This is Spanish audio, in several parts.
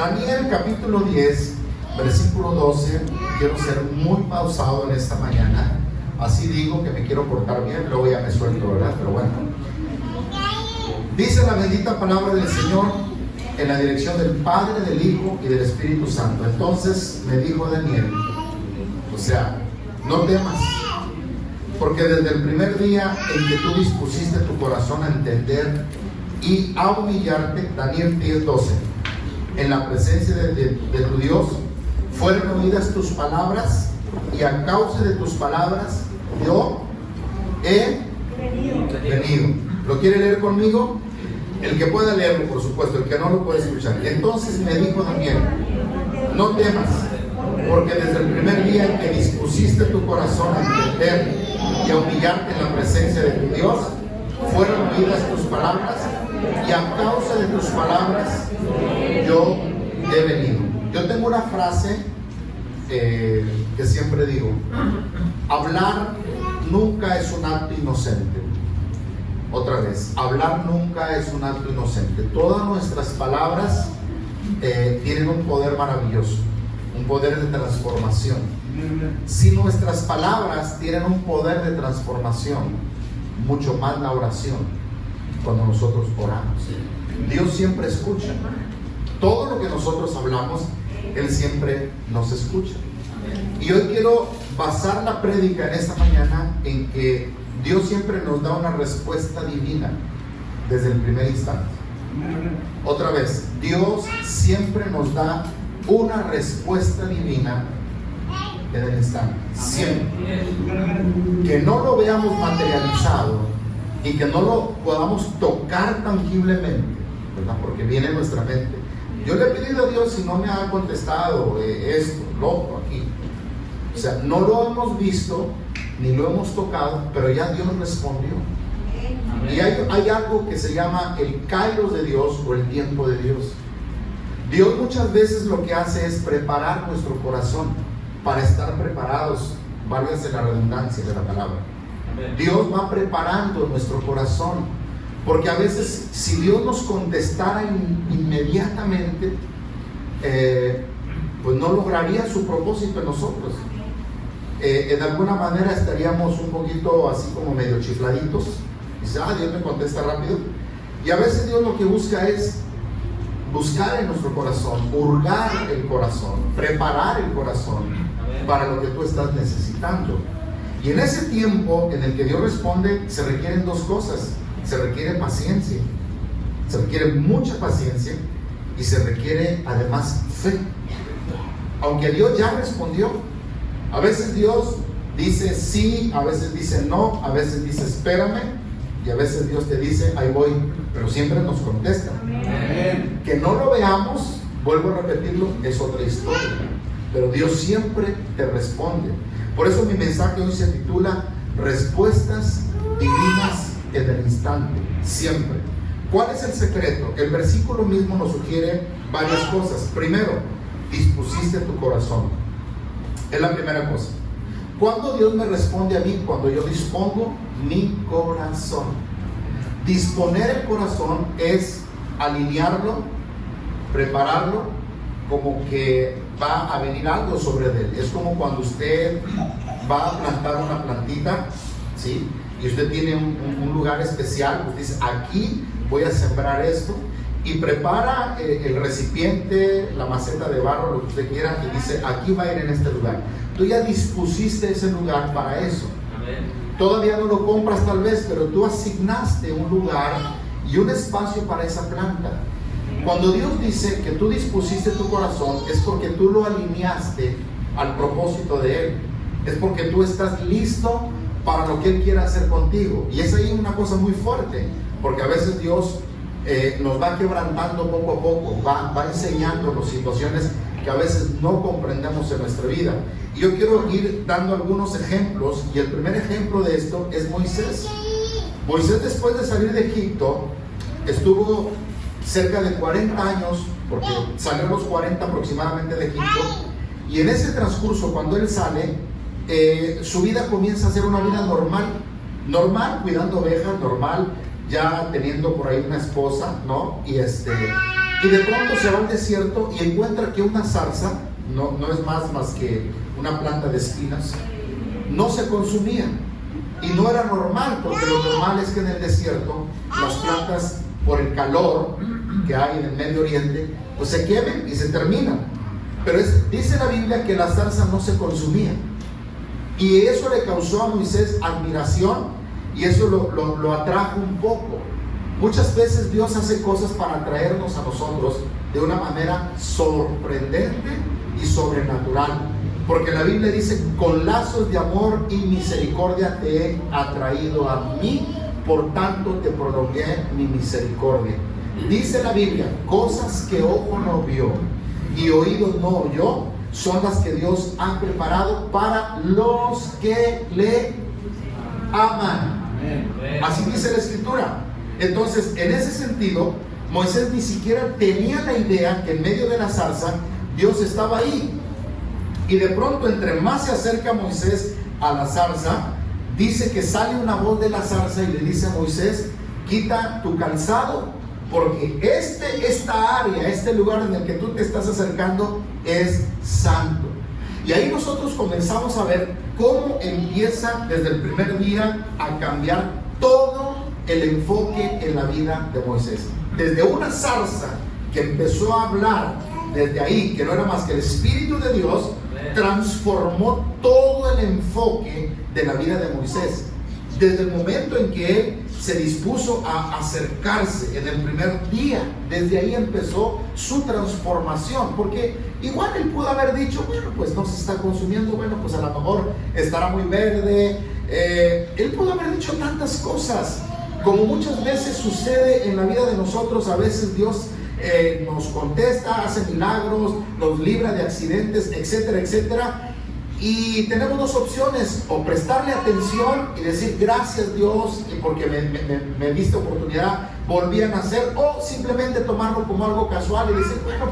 Daniel capítulo 10, versículo 12. Quiero ser muy pausado en esta mañana. Así digo que me quiero portar bien, luego ya me suelto, ¿verdad? Pero bueno. Dice la bendita palabra del Señor en la dirección del Padre, del Hijo y del Espíritu Santo. Entonces me dijo Daniel, o sea, no temas, porque desde el primer día en que tú dispusiste tu corazón a entender y a humillarte, Daniel 10:12, en la presencia de tu Dios, fueron oídas tus palabras, y a causa de tus palabras yo he venido. ¿Lo quiere leer conmigo? El que pueda leerlo, por supuesto, el que no lo puede escuchar. Entonces me dijo Daniel, no temas, porque desde el primer día en que dispusiste tu corazón a entender y a humillarte en la presencia de tu Dios, fueron oídas tus palabras, y a causa de tus palabras yo he venido. Yo tengo una frase que siempre digo: hablar nunca es un acto inocente. Otra vez, hablar nunca es un acto inocente. Todas nuestras palabras tienen un poder maravilloso, un poder de transformación. Si nuestras palabras tienen un poder de transformación, mucho más la oración, cuando nosotros oramos. Dios siempre escucha. Todo lo que nosotros hablamos, Él siempre nos escucha. Y hoy quiero basar la prédica en esta mañana en que Dios siempre nos da una respuesta divina desde el primer instante. Otra vez, Dios siempre nos da una respuesta divina en el instante. Siempre. Que no lo veamos materializado y que no lo podamos tocar tangiblemente, ¿verdad? Porque viene en nuestra mente. Yo le he pedido a Dios y no me ha contestado esto, lo otro, aquí. O sea, no lo hemos visto ni lo hemos tocado, pero ya Dios respondió. Y hay algo que se llama el kairos de Dios, o el tiempo de Dios. Dios muchas veces lo que hace es preparar nuestro corazón para estar preparados, válgase la redundancia de la palabra. Dios va preparando nuestro corazón, porque a veces si Dios nos contestara inmediatamente, pues no lograría su propósito en nosotros. En alguna manera estaríamos un poquito así como medio chifladitos. Dice, Dios me contesta rápido. Y a veces Dios lo que busca es buscar en nuestro corazón, hurgar el corazón, preparar el corazón para lo que tú estás necesitando. Y en ese tiempo en el que Dios responde, se requieren dos cosas. Se requiere paciencia, se requiere mucha paciencia, y se requiere además fe. Aunque Dios ya respondió, a veces Dios dice sí, a veces dice no, a veces dice espérame, y a veces Dios te dice ahí voy, pero siempre nos contesta. Amén. Que no lo veamos, vuelvo a repetirlo, es otra historia, pero Dios siempre te responde. Por eso mi mensaje hoy se titula Respuestas Divinas en el instante, siempre. ¿Cuál es el secreto? El versículo mismo nos sugiere varias cosas. Primero, dispusiste tu corazón. Es la primera cosa. ¿Cuándo Dios me responde a mí? Cuando yo dispongo mi corazón. Disponer el corazón es alinearlo, prepararlo, como que va a venir algo sobre él. Es como cuando usted va a plantar una plantita, ¿sí? Y usted tiene un lugar especial, usted dice, aquí voy a sembrar esto, y prepara el recipiente, la maceta de barro, lo que usted quiera, y dice, aquí va a ir en este lugar. Tú ya dispusiste ese lugar para eso. Amén. Todavía no lo compras tal vez, pero tú asignaste un lugar y un espacio para esa planta. Cuando Dios dice que tú dispusiste tu corazón, es porque tú lo alineaste al propósito de Él. Es porque tú estás listo para lo que Él quiere hacer contigo. Y es ahí una cosa muy fuerte, porque a veces Dios nos va quebrantando poco a poco, va enseñándonos situaciones que a veces no comprendemos en nuestra vida. Y yo quiero ir dando algunos ejemplos, y el primer ejemplo de esto es Moisés. Moisés, después de salir de Egipto, estuvo cerca de 40 años, porque salió a los 40 aproximadamente de Egipto, y en ese transcurso, cuando él sale, su vida comienza a ser una vida normal, cuidando ovejas, normal, ya teniendo por ahí una esposa, ¿no? Y de pronto se va al desierto y encuentra que una zarza, no es más que una planta de espinas, no se consumía. Y no era normal, porque lo normal es que en el desierto las plantas, por el calor que hay en el Medio Oriente, pues se quemen y se terminan. Pero dice la Biblia que la zarza no se consumía. Y eso le causó a Moisés admiración, y eso lo atrajo un poco. Muchas veces Dios hace cosas para atraernos a nosotros de una manera sorprendente y sobrenatural. Porque la Biblia dice: con lazos de amor y misericordia te he atraído a mí, por tanto te prolongué mi misericordia. Dice la Biblia: cosas que ojo no vio y oído no oyó son las que Dios ha preparado para los que le aman. Así dice la Escritura. Entonces, en ese sentido, Moisés ni siquiera tenía la idea que en medio de la zarza Dios estaba ahí. Y de pronto, entre más se acerca Moisés a la zarza, dice que sale una voz de la zarza y le dice a Moisés: quita tu calzado, porque esta área, este lugar en el que tú te estás acercando es santo. Y ahí nosotros comenzamos a ver cómo empieza desde el primer día a cambiar todo el enfoque en la vida de Moisés. Desde una zarza que empezó a hablar desde ahí, que no era más que el Espíritu de Dios, transformó todo el enfoque de la vida de Moisés. Desde el momento en que él se dispuso a acercarse en el primer día, desde ahí empezó su transformación. Porque igual él pudo haber dicho: bueno, pues no se está consumiendo, bueno, pues a lo mejor estará muy verde. Él pudo haber dicho tantas cosas, como muchas veces sucede en la vida de nosotros. A veces Dios nos contesta, hace milagros, nos libra de accidentes, etcétera, etcétera. Y tenemos dos opciones: o prestarle atención y decir gracias Dios, y porque me diste oportunidad, volví a nacer, o simplemente tomarlo como algo casual y decir: bueno,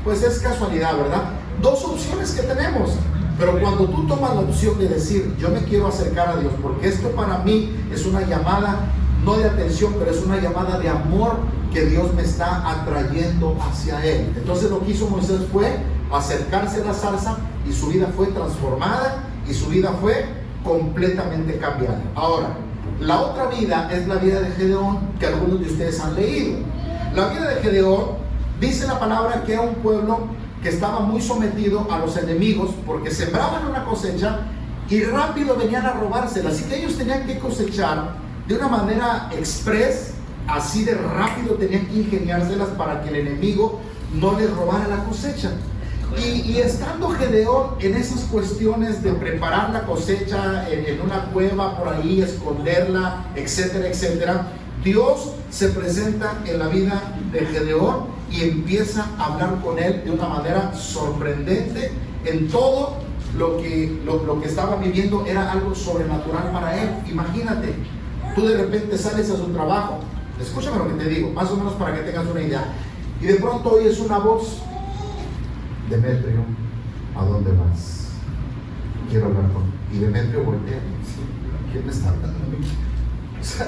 pues es casualidad, ¿verdad? Dos opciones que tenemos. Pero cuando tú tomas la opción de decir: yo me quiero acercar a Dios, porque esto para mí es una llamada, no de atención, pero es una llamada de amor, que Dios me está atrayendo hacia Él. Entonces lo que hizo Moisés fue acercarse a la zarza, y su vida fue transformada, y su vida fue completamente cambiada. Ahora, la otra vida es la vida de Gedeón, que algunos de ustedes han leído. La vida de Gedeón, dice la palabra que era un pueblo que estaba muy sometido a los enemigos, porque sembraban una cosecha y rápido venían a robársela. Así que ellos tenían que cosechar de una manera express, así de rápido tenían que ingeniárselas para que el enemigo no les robara la cosecha. Y estando Gedeón en esas cuestiones de preparar la cosecha en una cueva por ahí, esconderla, etcétera, etcétera, Dios se presenta en la vida de Gedeón y empieza a hablar con él de una manera sorprendente. En todo lo que estaba viviendo era algo sobrenatural para él. Imagínate, tú de repente sales a su trabajo, escúchame lo que te digo, más o menos para que tengas una idea, y de pronto oyes una voz: Demetrio, ¿a dónde vas? Quiero hablar con... Y Demetrio voltea: ¿quién me está hablando? O sea,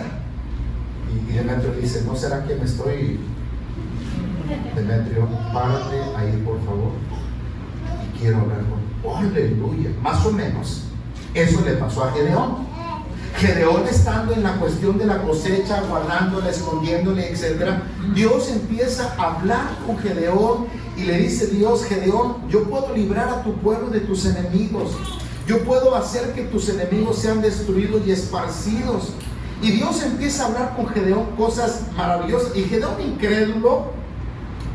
y Demetrio dice: ¿no será que me estoy... Demetrio, párate ahí por favor, y quiero hablar con... ¡Aleluya! Más o menos eso le pasó a Gedeón. Gedeón, estando en la cuestión de la cosecha, guardándola, escondiéndole, etcétera, Dios empieza a hablar con Gedeón y le dice Dios: Gedeón, yo puedo librar a tu pueblo de tus enemigos, yo puedo hacer que tus enemigos sean destruidos y esparcidos. Y Dios empieza a hablar con Gedeón cosas maravillosas, y Gedeón, incrédulo,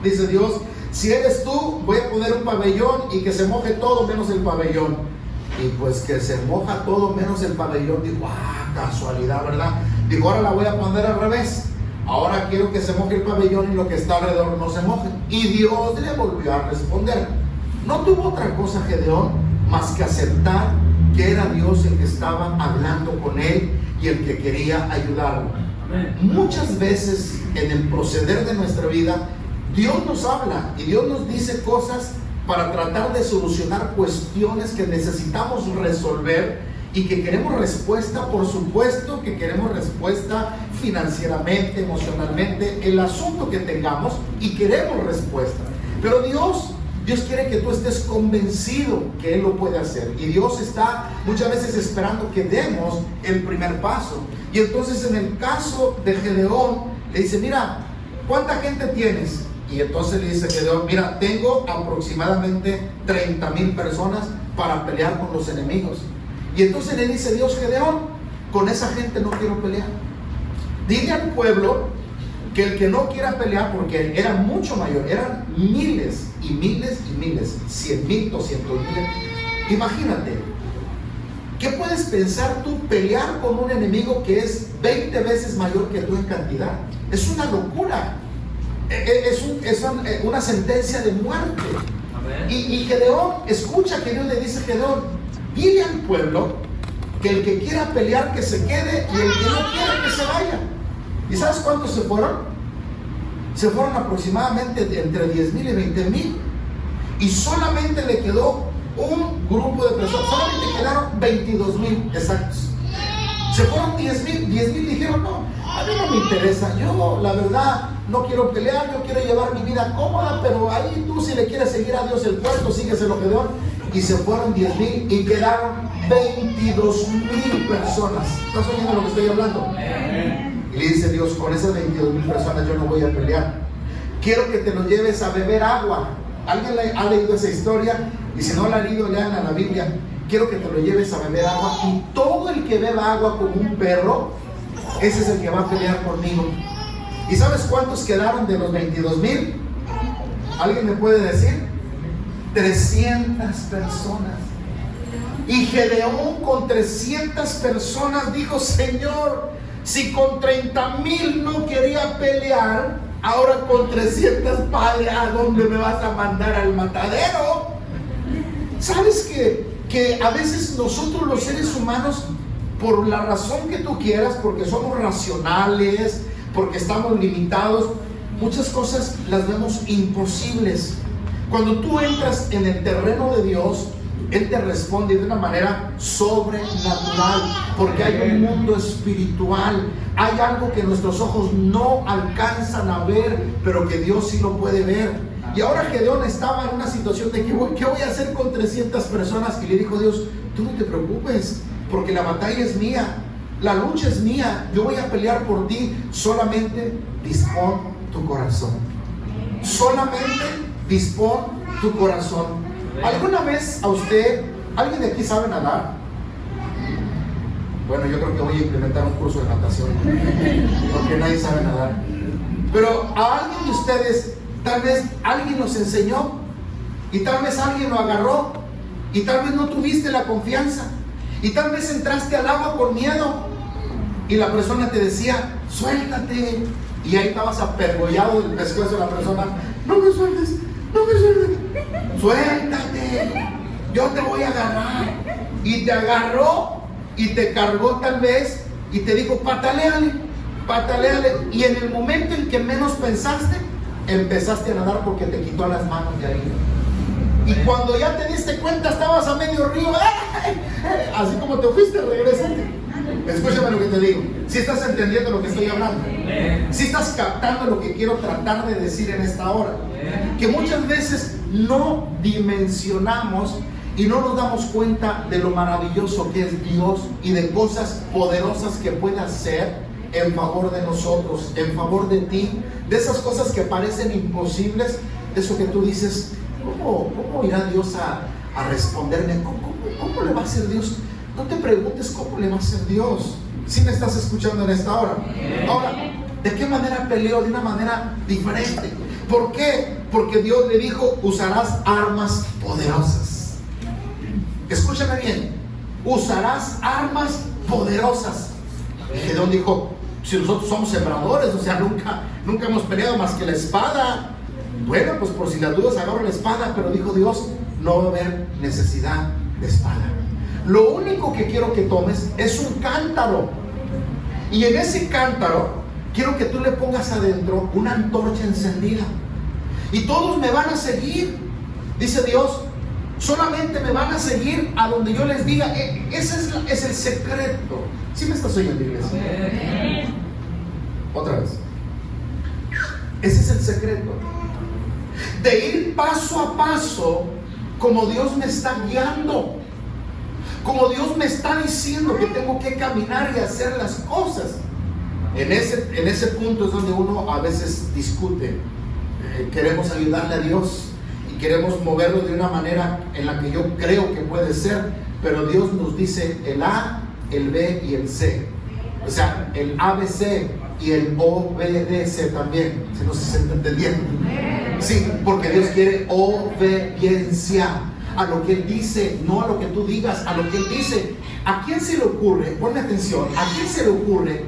dice Dios: si eres tú, voy a poner un pabellón y que se moje todo menos el pabellón. Y pues que se moja todo menos el pabellón. Digo: casualidad, ¿verdad? Digo: ahora la voy a poner al revés. Ahora quiero que se moje el pabellón y lo que está alrededor no se moje. Y Dios le volvió a responder. No tuvo otra cosa Gedeón más que aceptar que era Dios el que estaba hablando con él y el que quería ayudarlo. Muchas veces en el proceder de nuestra vida, Dios nos habla y Dios nos dice cosas para tratar de solucionar cuestiones que necesitamos resolver, y que queremos respuesta. Por supuesto que queremos respuesta financieramente, emocionalmente, el asunto que tengamos, y queremos respuesta. Pero Dios quiere que tú estés convencido que Él lo puede hacer, y Dios está muchas veces esperando que demos el primer paso. Y entonces en el caso de Gedeón le dice: mira, ¿cuánta gente tienes? Y entonces le dice Gedeón: mira, tengo aproximadamente 30,000 personas para pelear con los enemigos. Y entonces le dice Dios: Gedeón, con esa gente no quiero pelear. Dile al pueblo que el que no quiera pelear, porque era mucho mayor, eran miles y miles y miles, 100,000, 200,000. Imagínate, ¿qué puedes pensar tú pelear con un enemigo que es 20 veces mayor que tú en cantidad? Es una locura. Es una sentencia de muerte. Y Gedeón, escucha que Dios le dice: Gedeón, dile al pueblo que el que quiera pelear que se quede, y el que no quiera que se vaya. ¿Y sabes cuántos se fueron? Se fueron aproximadamente entre 10,000 y 20,000. Y solamente le quedó un grupo de personas, solamente quedaron 22,000 exactos. Se fueron 10,000 dijeron: no, a mí no me interesa, yo la verdad no quiero pelear, yo quiero llevar mi vida cómoda, pero ahí tú, si le quieres seguir a Dios el puerto, sígueselo, Gedeón. Y se fueron 10,000 y quedaron 22,000 personas. ¿Estás oyendo lo que estoy hablando? Y le dice Dios: con esas 22,000 personas yo no voy a pelear. Quiero que te lo lleves a beber agua. ¿Alguien ha leído esa historia? Y si no la ha leído, lean a la Biblia. Quiero que te lo lleves a beber agua, y todo el que beba agua como un perro, ese es el que va a pelear conmigo. ¿Y sabes cuántos quedaron de los 22,000? ¿Alguien me puede decir? 300 personas. Y Gedeón, con 300 personas, dijo: Señor, si con 30,000 no quería pelear, ahora con 300, Padre, ¿a dónde me vas a mandar? ¿Al matadero? ¿Sabes que a veces nosotros, los seres humanos, por la razón que tú quieras, porque somos racionales, porque estamos limitados, muchas cosas las vemos imposibles? Cuando tú entras en el terreno de Dios, Él te responde de una manera sobrenatural, porque hay un mundo espiritual, hay algo que nuestros ojos no alcanzan a ver, pero que Dios sí lo puede ver. Y ahora Gedeón estaba en una situación de ¿qué voy a hacer con 300 personas? Y le dijo Dios: tú no te preocupes, porque la batalla es mía, la lucha es mía, yo voy a pelear por ti, solamente dispón tu corazón. Solamente dispón tu corazón. ¿Alguna vez a usted, alguien de aquí sabe nadar? Bueno, yo creo que voy a implementar un curso de natación, porque nadie sabe nadar. Pero a alguien de ustedes, tal vez alguien nos enseñó, y tal vez alguien lo agarró, y tal vez no tuviste la confianza, y tal vez entraste al agua por miedo, y la persona te decía: suéltate, y ahí estabas apergollado del pescuezo de la persona: no me sueltes, no me sueltes, suéltate, yo te voy a agarrar. Y te agarró y te cargó tal vez, y te dijo: pataléale, pataléale. Y en el momento en que menos pensaste, empezaste a nadar, porque te quitó las manos de ahí. Y cuando ya te diste cuenta, estabas a medio río. Así como te fuiste, regrésate. Escúchame lo que te digo. Si estás entendiendo lo que estoy hablando, si estás captando lo que quiero tratar de decir en esta hora, que muchas veces no dimensionamos y no nos damos cuenta de lo maravilloso que es Dios y de cosas poderosas que puede hacer en favor de nosotros, en favor de ti, de esas cosas que parecen imposibles, eso que tú dices: ¿cómo irá Dios a responderme? ¿Cómo le va a hacer Dios? No te preguntes cómo le va a hacer Dios. ¿Sí me estás escuchando en esta hora? Ahora, ¿de qué manera peleó? De una manera diferente. ¿Por qué? Porque Dios le dijo: usarás armas poderosas. Escúchame bien, usarás armas poderosas. Y Gedeón dijo: si nosotros somos sembradores, o sea, nunca hemos peleado más que la espada. Bueno, pues por si las dudas agarro la espada. Pero dijo Dios: no va a haber necesidad de espada. Lo único que quiero que tomes es un cántaro, y en ese cántaro quiero que tú le pongas adentro una antorcha encendida, y todos me van a seguir. Dice Dios: Solamente me van a seguir a donde yo les diga. Ese es el secreto. ¿Sí me estás oyendo, iglesia? Otra vez. Ese es el secreto. De ir paso a paso como Dios me está guiando. Como Dios me está diciendo que tengo que caminar y hacer las cosas. En ese punto es donde uno a veces discute. Queremos ayudarle a Dios y queremos moverlo de una manera en la que yo creo que puede ser, pero Dios nos dice el A, el B y el C. O sea, el ABC y el OBDC también, si no se está entendiendo. Sí, porque Dios quiere obediencia a lo que Él dice, no a lo que tú digas, a lo que Él dice. ¿A quién se le ocurre, ponme atención, a quién se le ocurre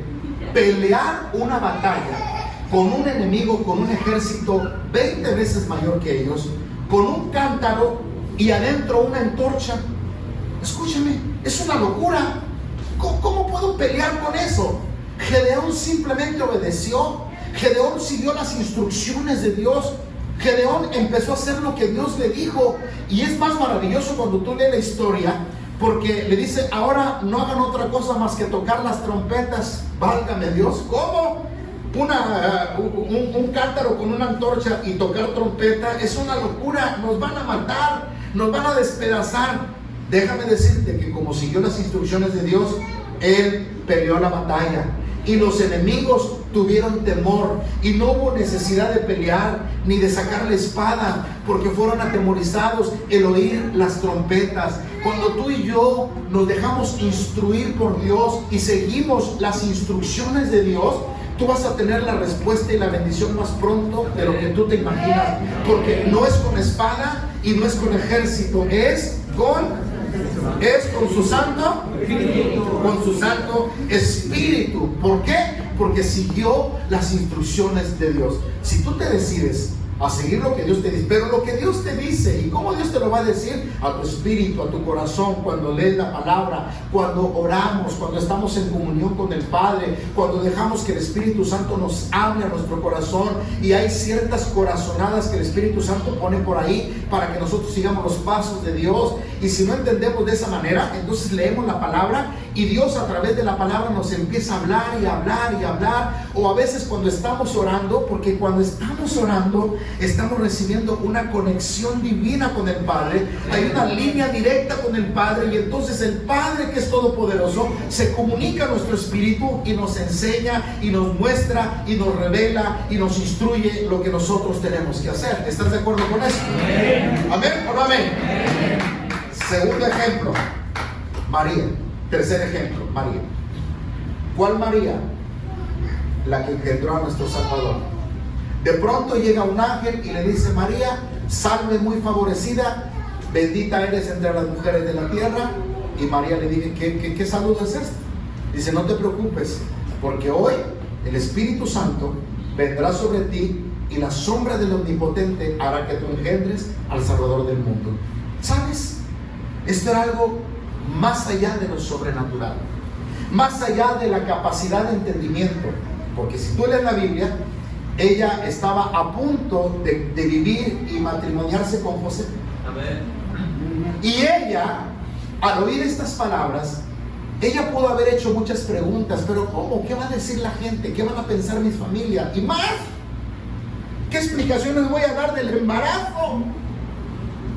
pelear una batalla con un enemigo, con un ejército 20 veces mayor que ellos, con un cántaro y adentro una antorcha? Escúchame, es una locura. ¿Cómo puedo pelear con eso? Gedeón simplemente obedeció. Gedeón siguió las instrucciones de Dios. Gedeón empezó a hacer lo que Dios le dijo. Y es más maravilloso cuando tú lees la historia, porque le dice, ahora no hagan otra cosa más que tocar las trompetas. Válgame Dios, ¿cómo? Un cántaro con una antorcha y tocar trompeta es una locura. Nos van a matar, nos van a despedazar. Déjame decirte que como siguió las instrucciones de Dios, él peleó la batalla. Y los enemigos tuvieron temor y no hubo necesidad de pelear ni de sacar la espada, porque fueron atemorizados el oír las trompetas. Cuando tú y yo nos dejamos instruir por Dios y seguimos las instrucciones de Dios, tú vas a tener la respuesta y la bendición más pronto de lo que tú te imaginas, porque no es con espada y no es con ejército, es con su santo espíritu. ¿Por qué? Porque siguió las instrucciones de Dios. Si tú te decides a seguir lo que Dios te dice, pero lo que Dios te dice, ¿y cómo Dios te lo va a decir? A tu espíritu, a tu corazón, cuando lees la palabra, cuando oramos, cuando estamos en comunión con el Padre, cuando dejamos que el Espíritu Santo nos hable a nuestro corazón, y hay ciertas corazonadas que el Espíritu Santo pone por ahí para que nosotros sigamos los pasos de Dios. Y si no entendemos de esa manera, entonces leemos la palabra y Dios a través de la palabra nos empieza a hablar y hablar y hablar. O a veces cuando estamos orando, porque cuando estamos orando estamos recibiendo una conexión divina con el Padre, hay una línea directa con el Padre, y entonces el Padre, que es todopoderoso, se comunica a nuestro espíritu y nos enseña y nos muestra y nos revela y nos instruye lo que nosotros tenemos que hacer. ¿Estás de acuerdo con eso? ¿Amén o no amén? Segundo ejemplo, María. Tercer ejemplo, María. ¿Cuál María? La que engendró a nuestro Salvador. De pronto llega un ángel y le dice, María, salve muy favorecida, bendita eres entre las mujeres de la tierra. Y María le dice, ¿qué saludo es este? Dice, no te preocupes, porque hoy el Espíritu Santo vendrá sobre ti y la sombra del Omnipotente hará que tú engendres al Salvador del mundo. ¿Sabes? Esto era algo más allá de lo sobrenatural, más allá de la capacidad de entendimiento, porque si tú lees la Biblia, ella estaba a punto de vivir y matrimoniarse con José. Amén. Y ella, al oír estas palabras, ella pudo haber hecho muchas preguntas, pero ¿cómo? ¿Qué va a decir la gente? ¿Qué van a pensar mi familia? Y más, ¿qué explicaciones voy a dar del embarazo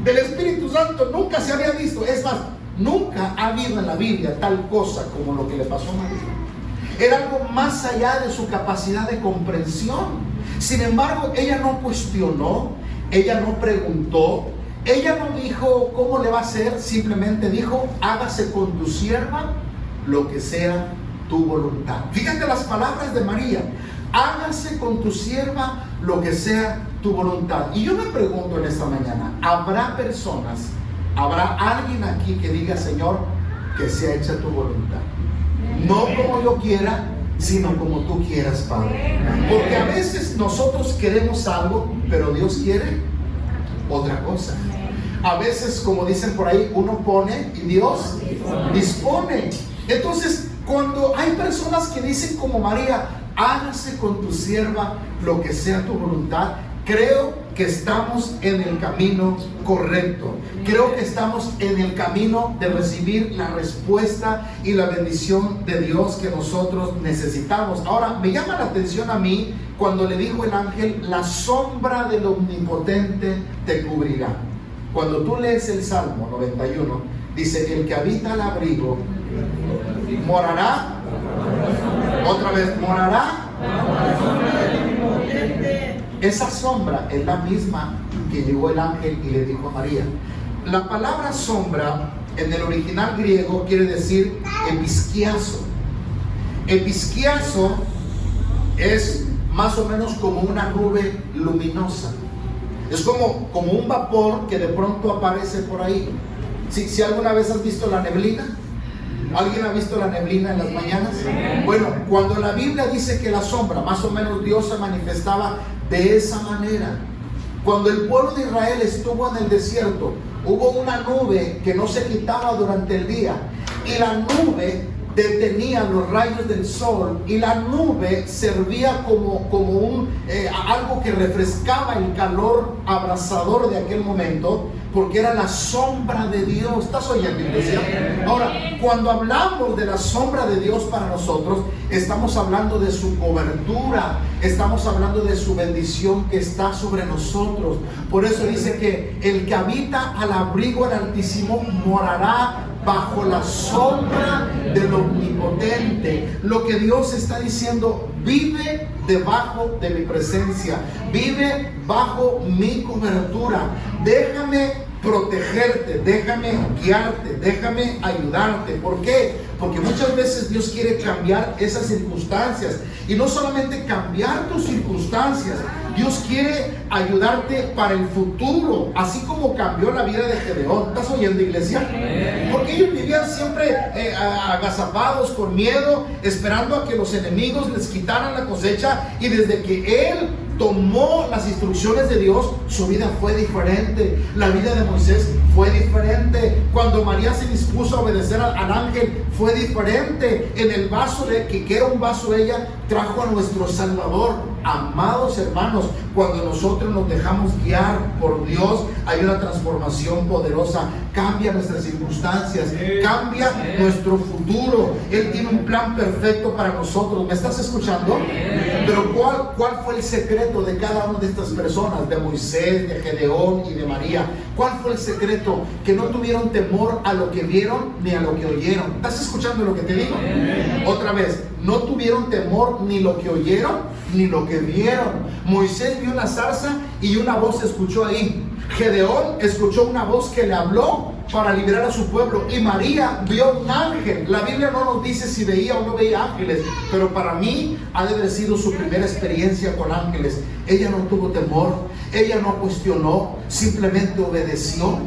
del Espíritu Santo? Nunca se había visto. Es más, nunca ha habido en la Biblia tal cosa como lo que le pasó a María. Era algo más allá de su capacidad de comprensión. Sin embargo, ella no cuestionó, ella no preguntó, ella no dijo cómo le va a hacer, simplemente dijo, hágase con tu sierva lo que sea tu voluntad. Fíjate las palabras de María, hágase con tu sierva lo que sea tu voluntad. Y yo me pregunto en esta mañana, ¿habrá personas, habrá alguien aquí que diga, Señor, que sea hecha tu voluntad? No como yo quiera, sino como tú quieras, Padre. Porque a veces nosotros queremos algo, pero Dios quiere otra cosa. A veces, como dicen por ahí, uno pone y Dios dispone. Entonces, cuando hay personas que dicen como María, hágase con tu sierva lo que sea tu voluntad, creo que estamos en el camino correcto. Creo que estamos en el camino de recibir la respuesta y la bendición de Dios que nosotros necesitamos. Ahora, me llama la atención a mí cuando le dijo el ángel: la sombra del Omnipotente te cubrirá. Cuando tú lees el Salmo 91, dice: el que habita al abrigo morará, otra vez, morará. Esa sombra es la misma que llegó el ángel y le dijo a María. La palabra sombra en el original griego quiere decir episkiazo. Episkiazo es más o menos como una nube luminosa. Es como un vapor que de pronto aparece por ahí. Si alguna vez has visto la neblina, ¿alguien ha visto la neblina en las mañanas? Bueno, cuando la Biblia dice que la sombra, más o menos Dios se manifestaba de esa manera. Cuando el pueblo de Israel estuvo en el desierto, hubo una nube que no se quitaba durante el día, y la nube detenía los rayos del sol, y la nube servía como algo que refrescaba el calor abrasador de aquel momento, porque era la sombra de Dios. ¿Estás oyendo, iglesia? Ahora, cuando hablamos de la sombra de Dios para nosotros, estamos hablando de su cobertura, estamos hablando de su bendición que está sobre nosotros. Por eso dice que el que habita al abrigo del Altísimo morará bajo la sombra del Omnipotente. Lo que Dios está diciendo: vive debajo de mi presencia, vive bajo mi cobertura, déjame protegerte, déjame guiarte, déjame ayudarte. ¿Por qué? Porque muchas veces Dios quiere cambiar esas circunstancias, y no solamente cambiar tus circunstancias, Dios quiere ayudarte para el futuro, así como cambió la vida de Gedeón. ¿Estás oyendo, iglesia? Porque ellos vivían siempre agazapados, con miedo, esperando a que los enemigos les quitaran la cosecha, y desde que él tomó las instrucciones de Dios, su vida fue diferente. La vida de Moisés fue diferente. Cuando María se dispuso a obedecer al ángel, fue diferente. En el vaso que era un vaso, ella trajo a nuestro Salvador. Amados hermanos, cuando nosotros nos dejamos guiar por Dios, hay una transformación poderosa. Cambia nuestras circunstancias, cambia nuestro futuro. Él tiene un plan perfecto para nosotros. ¿Me estás escuchando? Pero ¿cuál fue el secreto de cada una de estas personas? De Moisés, de Gedeón y de María. ¿Cuál fue el secreto? Que no tuvieron temor a lo que vieron ni a lo que oyeron. ¿Estás escuchando lo que te digo? Otra vez, no tuvieron temor ni lo que oyeron ni lo que vieron. Moisés vio una zarza y una voz se escuchó ahí. Gedeón escuchó una voz que le habló para liberar a su pueblo, y María vio un ángel. La Biblia no nos dice si veía o no veía ángeles, pero para mí ha de haber sido su primera experiencia con ángeles. Ella no tuvo temor, ella no cuestionó, simplemente obedeció.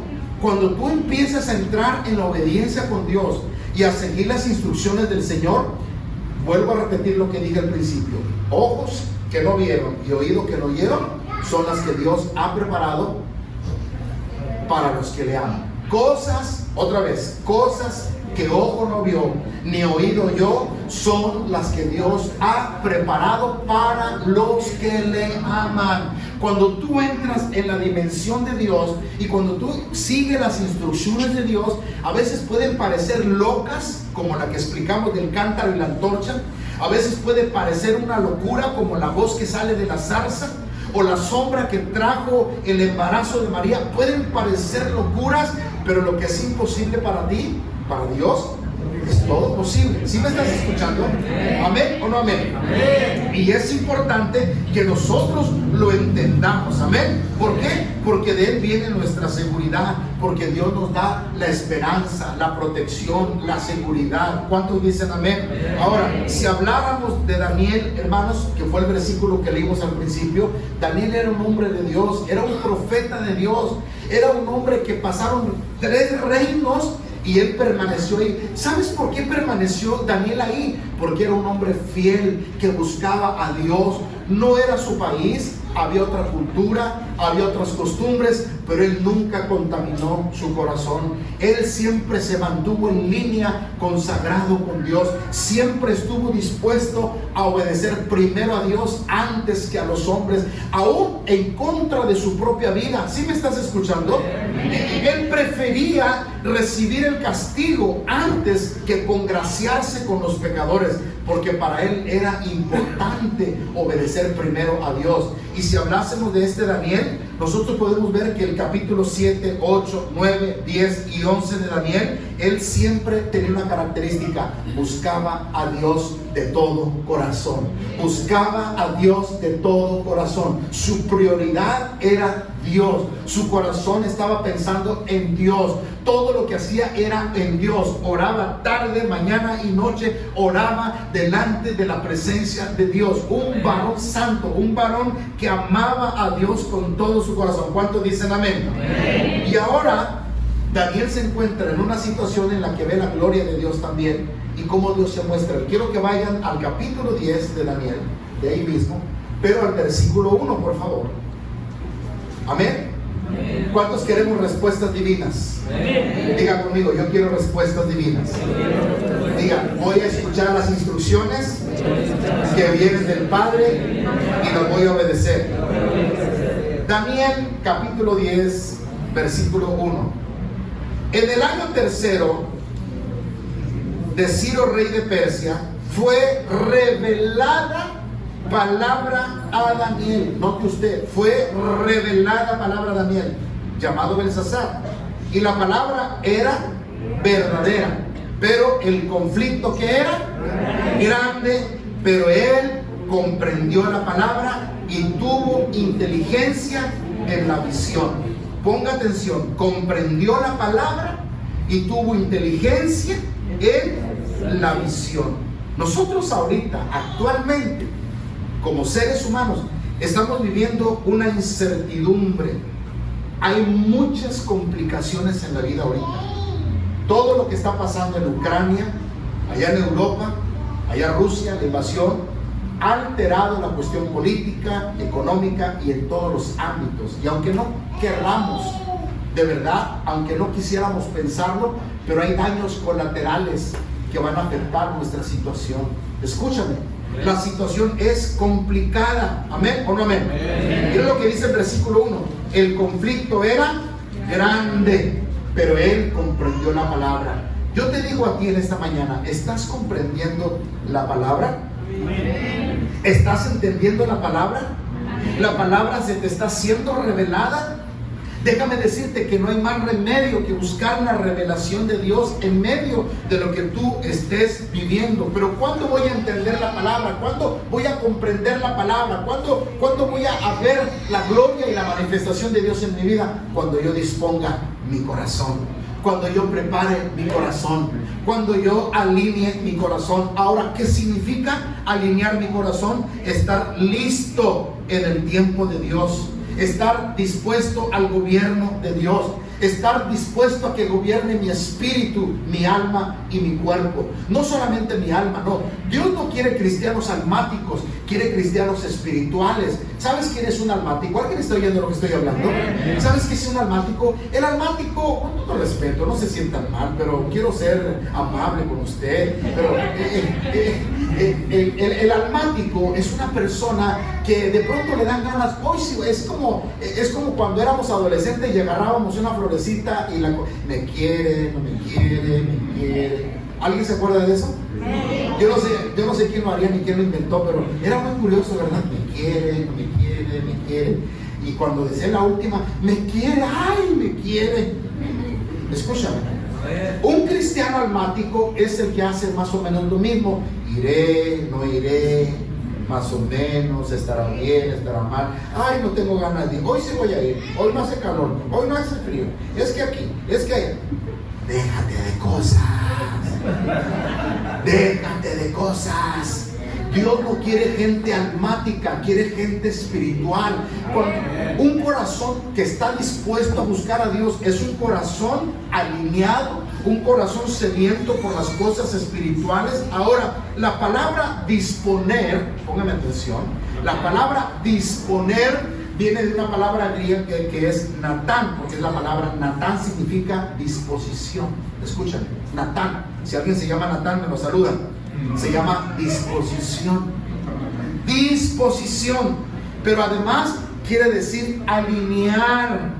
Cuando tú empiezas a entrar en la obediencia con Dios y a seguir las instrucciones del Señor, vuelvo a repetir lo que dije al principio: ojos que no vieron y oídos que no oyeron son las que Dios ha preparado para los que le aman. Cosas, otra vez, cosas que ojo no vio ni oído oyó son las que Dios ha preparado para los que le aman. Cuando tú entras en la dimensión de Dios y cuando tú sigues las instrucciones de Dios, a veces pueden parecer locas, como la que explicamos del cántaro y la antorcha. A veces puede parecer una locura, como la voz que sale de la zarza, o la sombra que trajo el embarazo de María. Pueden parecer locuras, pero lo que es imposible para ti, para Dios, es todo posible. ¿Sí me estás escuchando? ¿Amén o no amén? Amén. Y es importante que nosotros lo entendamos. ¿Amén? ¿Por qué? Porque de Él viene nuestra seguridad, porque Dios nos da la esperanza, la protección, la seguridad. ¿Cuántos dicen amén? Ahora, si habláramos de Daniel, hermanos, que fue el versículo que leímos al principio, Daniel era un hombre de Dios, era un profeta de Dios, era un hombre que pasaron 3 reinos y él permaneció ahí. ¿Sabes por qué permaneció Daniel ahí? Porque era un hombre fiel que buscaba a Dios. No era su país, había otra cultura, había otras costumbres, pero él nunca contaminó su corazón. Él siempre se mantuvo en línea, consagrado con Dios. Siempre estuvo dispuesto a obedecer primero a Dios antes que a los hombres, aún en contra de su propia vida. ¿Sí me estás escuchando? Él prefería recibir el castigo antes que congraciarse con los pecadores, porque para él era importante obedecer primero a Dios. Y si hablásemos de este Daniel, nosotros podemos ver que el capítulo 7, 8, 9, 10 y 11 de Daniel, él siempre tenía una característica: buscaba a Dios de todo corazón. Buscaba a Dios de todo corazón. Su prioridad era Dios. Su corazón estaba pensando en Dios. Todo lo que hacía era en Dios. Oraba tarde, mañana y noche. Oraba delante de la presencia de Dios. Un varón santo, un varón que amaba a Dios con todo su corazón. ¿Cuántos dicen amén? Amén. Y ahora Daniel se encuentra en una situación en la que ve la gloria de Dios también y cómo Dios se muestra. Quiero que vayan al capítulo 10 de Daniel, de ahí mismo, pero al versículo 1, por favor. Amén. Amén. ¿Cuántos queremos respuestas divinas? Amén. Diga conmigo: yo quiero respuestas divinas. Amén. Diga: voy a escuchar las instrucciones que vienen del Padre y las voy a obedecer. Daniel capítulo 10, versículo 1. En el año tercero de Ciro, rey de Persia, fue revelada palabra a Daniel. Note usted, fue revelada palabra a Daniel, llamado Belsasar. Y la palabra era verdadera, pero el conflicto que era grande, pero él comprendió la palabra y tuvo inteligencia en la visión. Ponga atención: comprendió la palabra y tuvo inteligencia en la visión. Nosotros ahorita, actualmente, como seres humanos, estamos viviendo una incertidumbre. Hay muchas complicaciones en la vida ahorita. Todo lo que está pasando en Ucrania, allá en Europa, allá Rusia, la invasión, ha alterado la cuestión política, económica y en todos los ámbitos. Y aunque no querramos, de verdad, aunque no quisiéramos pensarlo, pero hay daños colaterales que van a afectar nuestra situación. Escúchame, la situación es complicada. ¿Amén o no amén? Mira lo que dice el versículo 1. El conflicto era grande, pero él comprendió la palabra. Yo te digo a ti en esta mañana: ¿estás comprendiendo la palabra? ¿Estás entendiendo la palabra? ¿La palabra se te está siendo revelada? Déjame decirte que no hay más remedio que buscar la revelación de Dios en medio de lo que tú estés viviendo. Pero ¿cuándo voy a entender la palabra? ¿Cuándo voy a comprender la palabra? ¿Cuándo voy a ver la gloria y la manifestación de Dios en mi vida? Cuando yo disponga mi corazón, cuando yo prepare mi corazón, cuando yo alinee mi corazón. Ahora, ¿qué significa alinear mi corazón? Estar listo en el tiempo de Dios, estar dispuesto al gobierno de Dios, estar dispuesto a que gobierne mi espíritu, mi alma y mi cuerpo. No solamente mi alma, no. Dios no quiere cristianos almáticos, quiere cristianos espirituales. ¿Sabes quién es un almático? ¿Alguien está oyendo lo que estoy hablando? ¿Sabes qué es un almático? El almático, con todo respeto, no se sientan mal, pero quiero ser amable con usted. Pero el almático es una persona que de pronto le dan ganas. Hoy sí, es como cuando éramos adolescentes y agarrábamos una florecita y me quiere, no me quiere, me quiere. ¿Alguien se acuerda de eso? Yo no sé quién lo haría ni quién lo inventó, pero era muy curioso, ¿verdad? Me quiere, no me quiere, me quiere. Y cuando decía la última, me quiere, ay, me quiere. Escúchame, un cristiano almático es el que hace más o menos lo mismo. Iré, no iré, más o menos, estará bien, estará mal. Ay, no tengo ganas de ir. Hoy sí voy a ir. Hoy no hace calor, hoy no hace frío. Es que aquí, es que allá. Déjate de cosas. Déjate de cosas. Dios no quiere gente almática, quiere gente espiritual. Un corazón que está dispuesto a buscar a Dios es un corazón alineado, un corazón sediento por las cosas espirituales. Ahora, la palabra disponer, póngame atención, la palabra disponer viene de una palabra griega que es Natán, porque es la palabra Natán, significa disposición. Escuchen, Natán. Si alguien se llama Natán, me lo saludan. Se llama disposición. Disposición. Pero además quiere decir alinear.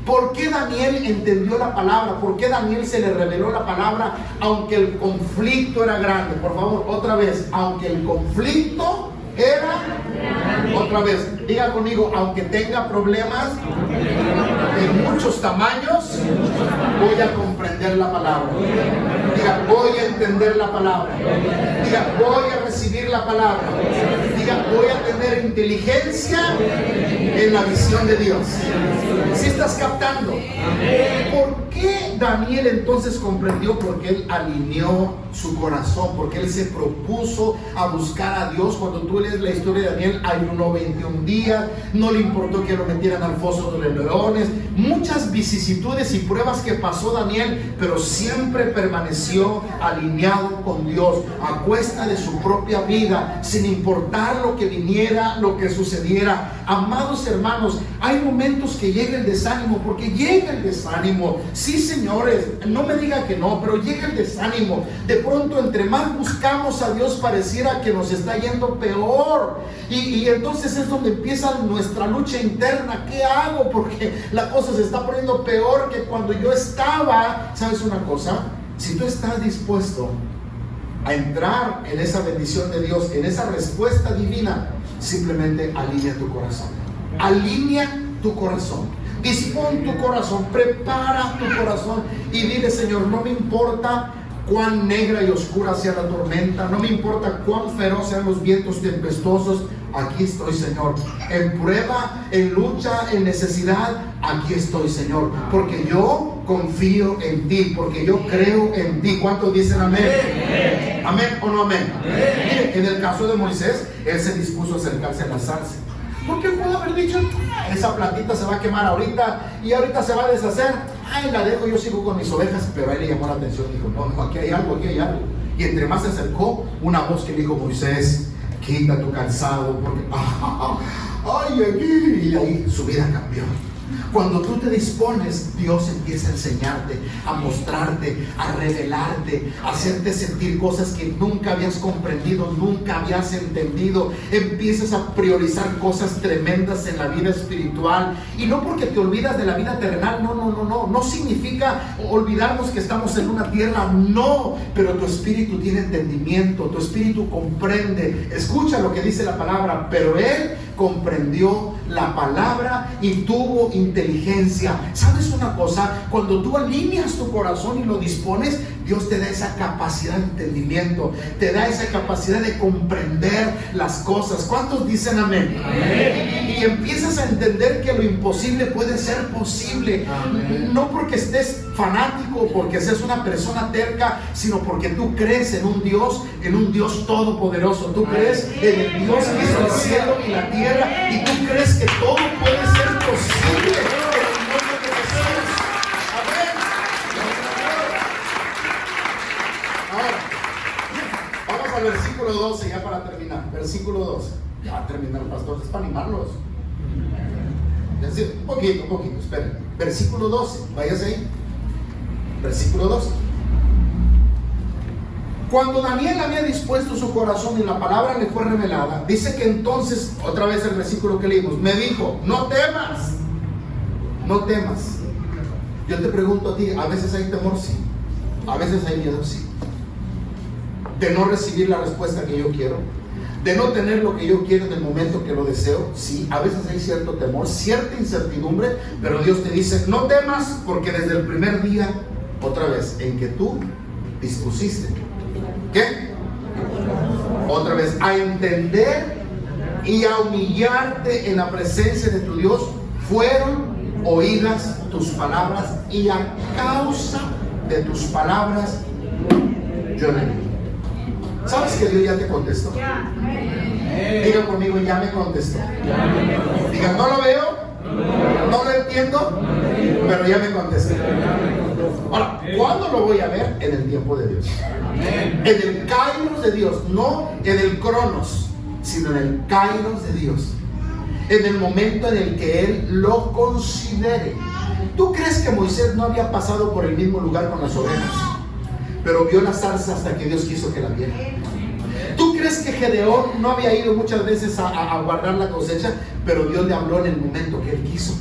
¿Por qué Daniel entendió la palabra? ¿Por qué Daniel se le reveló la palabra aunque el conflicto era grande? Por favor, otra vez, aunque el conflicto era, otra vez, diga conmigo, aunque tenga problemas de muchos tamaños, voy a comprender la palabra. Diga, voy a entender la palabra. Diga, voy a recibir la palabra. Diga, voy a tener inteligencia en la visión de Dios. ¿Sí estás captando? ¿Por qué Daniel entonces comprendió? Porque él alineó su corazón, porque él se propuso a buscar a Dios. Cuando tú lees la historia de Daniel, ayunó 21 días, no le importó que lo metieran al foso de los leones, muchas vicisitudes y pruebas que pasó Daniel, pero siempre permaneció alineado con Dios, a cuesta de su propia vida, sin importar lo que viniera, lo que sucediera. Amados hermanos, hay momentos que llega el desánimo, porque llega el desánimo. Sí, señores, no me diga que no, pero llega el desánimo. De pronto, entre más buscamos a Dios, pareciera que nos está yendo peor. Y entonces es donde empieza nuestra lucha interna. ¿Qué hago? Porque la cosa se está poniendo peor que cuando yo estaba. ¿Sabes una cosa? Si tú estás dispuesto a entrar en esa bendición de Dios, en esa respuesta divina, simplemente alinea tu corazón. Alinea tu corazón. Dispón tu corazón, prepara tu corazón y dile: Señor, no me importa cuán negra y oscura sea la tormenta, no me importa cuán feroz sean los vientos tempestuosos, aquí estoy, Señor. En prueba, en lucha, en necesidad, aquí estoy, Señor, porque yo confío en ti, porque yo creo en ti. ¿Cuántos dicen amén? ¿Amén o no amén? Mire, en el caso de Moisés, él se dispuso a acercarse a la zarza, porque él pudo haber dicho: esa plantita se va a quemar ahorita y ahorita se va a deshacer, ay, la dejo, yo sigo con mis ovejas. Pero a él le llamó la atención, dijo: no, aquí hay algo, aquí hay algo. Y entre más se acercó, una voz que dijo: Moisés, quita tu calzado, porque ay, aquí. Y ahí su vida cambió. Cuando tú te dispones, Dios empieza a enseñarte, a mostrarte, a revelarte, a hacerte sentir cosas que nunca habías comprendido, nunca habías entendido. Empiezas a priorizar cosas tremendas en la vida espiritual. Y no porque te olvidas de la vida terrenal, no significa olvidarnos que estamos en una tierra, no. Pero tu espíritu tiene entendimiento, tu espíritu comprende. Escucha lo que dice la palabra: pero él comprendió la palabra y tuvo inteligencia. ¿Sabes una cosa? Cuando tú alineas tu corazón y lo dispones, Dios te da esa capacidad de entendimiento, te da esa capacidad de comprender las cosas. ¿Cuántos dicen amén? Amén. Y empiezas a entender que lo imposible puede ser posible. Amén. No porque estés fanático, porque seas una persona terca, sino porque tú crees en un Dios todopoderoso. Tú crees en el Dios que hizo el cielo y la tierra, y tú crees que todo puede ser posible. Versículo 12, ya para terminar. Versículo 12. Ya va a terminar, pastor, es para animarlos. Un poquito, esperen. Versículo 12, váyase ahí. Versículo 12. Cuando Daniel había dispuesto su corazón y la palabra le fue revelada, dice que entonces, otra vez el versículo que leímos, me dijo: no temas, no temas. Yo te pregunto a ti, ¿a veces hay temor? Sí. ¿A veces hay miedo? Sí. De no recibir la respuesta que yo quiero, de no tener lo que yo quiero en el momento que lo deseo. Sí, a veces hay cierto temor, cierta incertidumbre, pero Dios te dice: no temas, porque desde el primer día, otra vez, en que tú dispusiste, ¿qué? Otra vez, a entender y a humillarte en la presencia de tu Dios, fueron oídas tus palabras, y a causa de tus palabras yo le di. ¿Sabes que Dios ya te contestó? Diga conmigo: ya me contestó. Diga: no lo veo, no lo entiendo, pero ya me contestó. Ahora, ¿cuándo lo voy a ver? En el tiempo de Dios, en el kairos de Dios, no en el cronos, sino en el kairos de Dios. en el momento en el que Él lo considere. ¿Tú crees que Moisés no había pasado por el mismo lugar con las ovejas, pero vio la zarza hasta que Dios quiso que la viera? ¿Tú crees que Gedeón no había ido muchas veces a guardar la cosecha, pero Dios le habló en el momento que Él quiso?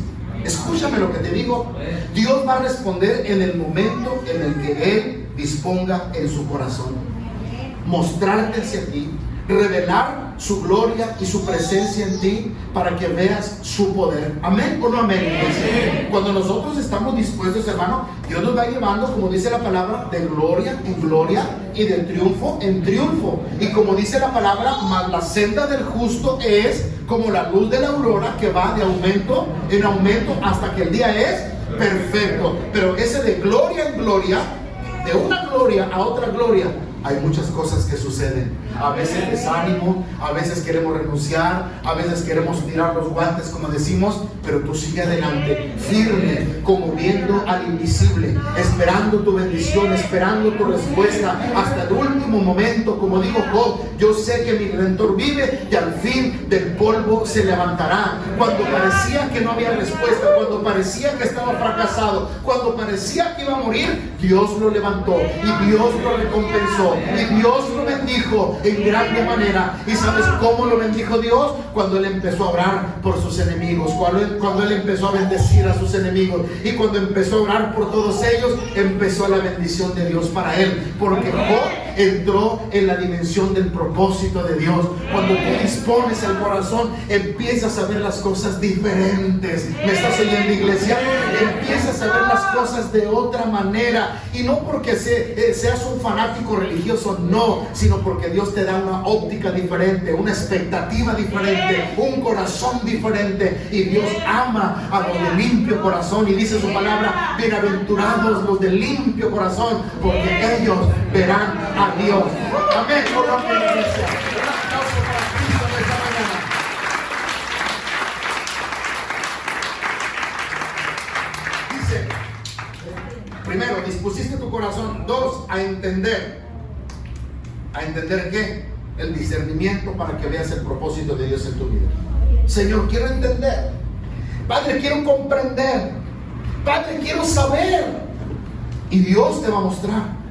Escúchame lo que te digo. Dios va a responder en el momento en el que Él disponga en su corazón. Mostrarte hacia ti, revelar su gloria y su presencia en ti para que veas su poder. ¿Amén o no amén, iglesia? Cuando nosotros estamos dispuestos, hermano, Dios nos va llevando, como dice la palabra, de gloria en gloria y de triunfo en triunfo. Y como dice la palabra, mas la senda del justo es como la luz de la aurora, que va de aumento en aumento hasta que el día es perfecto. Pero ese de gloria en gloria, de una gloria a otra gloria, hay muchas cosas que suceden. A veces desánimo, a veces queremos renunciar, a veces queremos tirar los guantes, como decimos, pero tú sigue adelante, firme, como viendo al invisible, esperando tu bendición, esperando tu respuesta hasta el último momento. Como dijo Job, yo sé que mi Redentor vive y al fin del polvo se levantará. Cuando parecía que no había respuesta, cuando parecía que estaba fracasado, cuando parecía que iba a morir, Dios lo levantó y Dios lo recompensó y Dios lo bendijo en grande manera. ¿Y sabes cómo lo bendijo Dios? Cuando Él empezó a orar por sus enemigos, cuando Él empezó a bendecir a sus enemigos, y cuando empezó a orar por todos ellos, empezó la bendición de Dios para él, porque Job entró en la dimensión del propósito de Dios. Cuando tú dispones el corazón, empiezas a ver las cosas diferentes. ¿Me estás oyendo, iglesia? Empiezas a ver las cosas de otra manera, y no porque seas un fanático religioso, no, sino porque Dios te da una óptica diferente, una expectativa diferente, un corazón diferente. Y Dios ama a los de limpio corazón, y dice su palabra: bienaventurados los de limpio corazón, porque ellos verán a Dios. Amén. Por la iglesia. Un aplauso para Cristo en esta mañana. Dice, primero, dispusiste tu corazón. Dos, a entender. ¿A entender qué? El discernimiento para que veas el propósito de Dios en tu vida. Señor, quiero entender. Padre, quiero comprender. Padre, quiero saber. Y Dios te va a mostrar.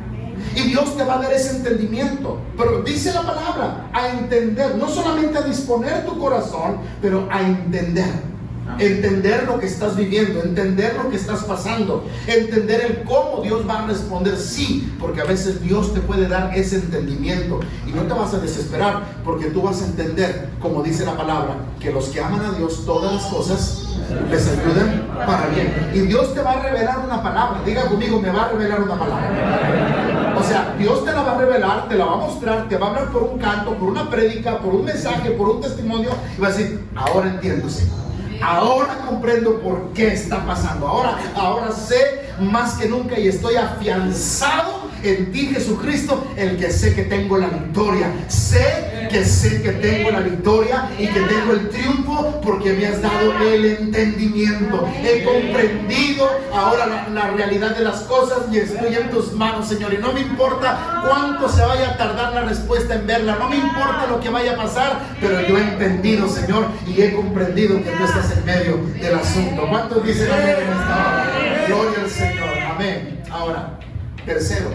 Y Dios te va a dar ese entendimiento. Pero dice la palabra, a entender. No solamente a disponer tu corazón, pero a entender. Entender lo que estás viviendo, entender lo que estás pasando, entender el cómo Dios va a responder. Sí, porque a veces Dios te puede dar ese entendimiento y no te vas a desesperar, porque tú vas a entender, como dice la palabra, que los que aman a Dios, todas las cosas les ayudan para bien. Y Dios te va a revelar una palabra. Diga conmigo, me va a revelar una palabra. O sea, Dios te la va a revelar, te la va a mostrar, te va a hablar por un canto, por una prédica, por un mensaje, por un testimonio, y va a decir: ahora entiendo, Señor. Ahora comprendo por qué está pasando. Ahora sé más que nunca y estoy afianzado en ti, Jesucristo, el que sé que tengo la victoria. Sé que tengo la victoria y que tengo el triunfo, porque me has dado el entendimiento. He comprendido ahora la realidad de las cosas y estoy en tus manos, Señor. Y no me importa cuánto se vaya a tardar la respuesta en verla, no me importa lo que vaya a pasar, pero yo he entendido, Señor, y he comprendido que tú estás en medio del asunto. ¿Cuántos dicen amén en esta hora? Gloria al Señor, amén. Ahora, tercero,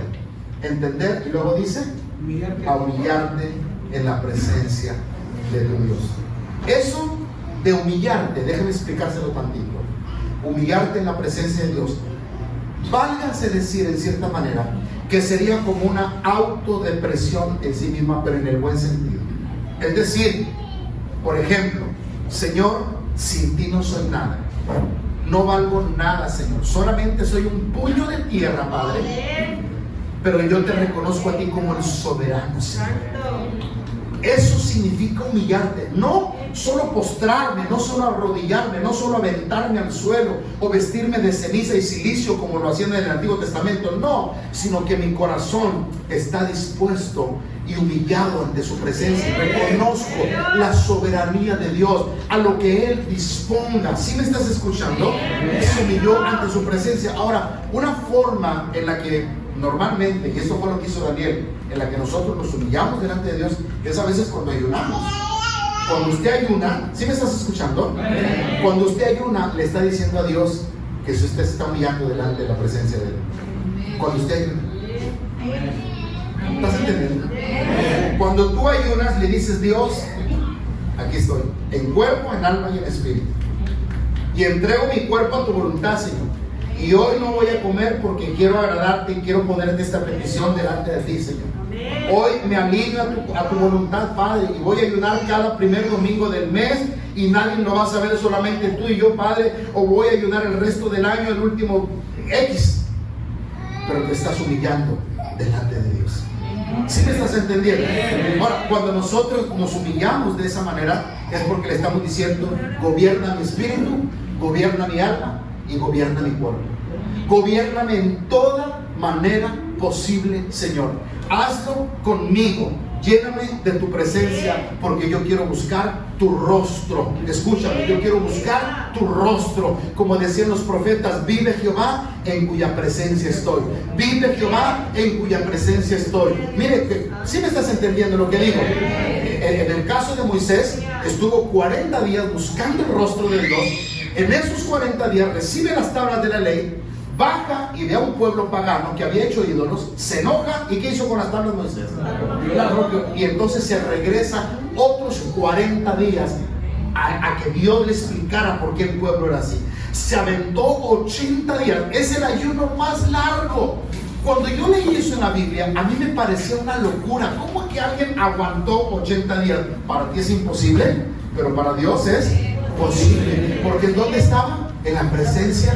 entender, y luego dice: a humillarte en la presencia de tu Dios. Eso de humillarte, déjame explicárselo tantito. Humillarte en la presencia de Dios, válgase decir en cierta manera que sería como una autodepresión en sí misma, pero en el buen sentido. Es decir, por ejemplo: Señor, sin ti no soy nada, no valgo nada, Señor, solamente soy un puño de tierra, Padre, pero yo te reconozco a ti como el soberano, Señor. Eso significa humillarte, no solo postrarme, no solo arrodillarme, no solo aventarme al suelo o vestirme de ceniza y silicio como lo hacían en el Antiguo Testamento, no, sino que mi corazón está dispuesto y humillado ante su presencia. Reconozco la soberanía de Dios, a lo que Él disponga. ¿Sí me estás escuchando? Se humilló ante su presencia. Ahora, una forma en la que normalmente, y esto fue lo que hizo Daniel, en la que nosotros nos humillamos delante de Dios, es a veces cuando ayunamos. Cuando usted ayuna, ¿sí me estás escuchando? Cuando usted ayuna, le está diciendo a Dios que usted se está humillando delante de la presencia de Él. Cuando usted ayuna, ¿estás entendiendo? Cuando tú ayunas, le dices: Dios, aquí estoy, en cuerpo, en alma y en espíritu, y entrego mi cuerpo a tu voluntad, Señor. Y hoy no voy a comer porque quiero agradarte y quiero ponerte esta petición delante de ti, Señor. Hoy me alineo a tu voluntad, Padre, y voy a ayunar cada primer domingo del mes, y nadie lo va a saber, solamente tú y yo, Padre. O voy a ayunar el resto del año, el último X. Pero te estás humillando delante de Dios. ¿Sí me estás entendiendo? Ahora, cuando nosotros nos humillamos de esa manera, es porque le estamos diciendo: gobierna mi espíritu, gobierna mi alma y gobierna mi cuerpo. Gobiérname en toda manera posible, Señor. Hazlo conmigo. Lléname de tu presencia, porque yo quiero buscar tu rostro. Escúchame, yo quiero buscar tu rostro. Como decían los profetas: vive Jehová en cuya presencia estoy. Vive Jehová en cuya presencia estoy. Mire, ¿sí me estás entendiendo lo que digo? En el caso de Moisés, estuvo 40 días buscando el rostro de Dios. En esos 40 días recibe las tablas de la ley, baja y ve a un pueblo pagano que había hecho ídolos, se enoja. ¿Y qué hizo con las tablas Moisés? Las rompió. Y entonces se regresa otros 40 días a que Dios le explicara por qué el pueblo era así. Se aventó 80 días. Es el ayuno más largo. Cuando yo leí eso en la Biblia, a mí me parecía una locura. ¿Cómo que alguien aguantó 80 días? Para ti es imposible, pero para Dios es posible. Porque ¿en dónde estaba? En la presencia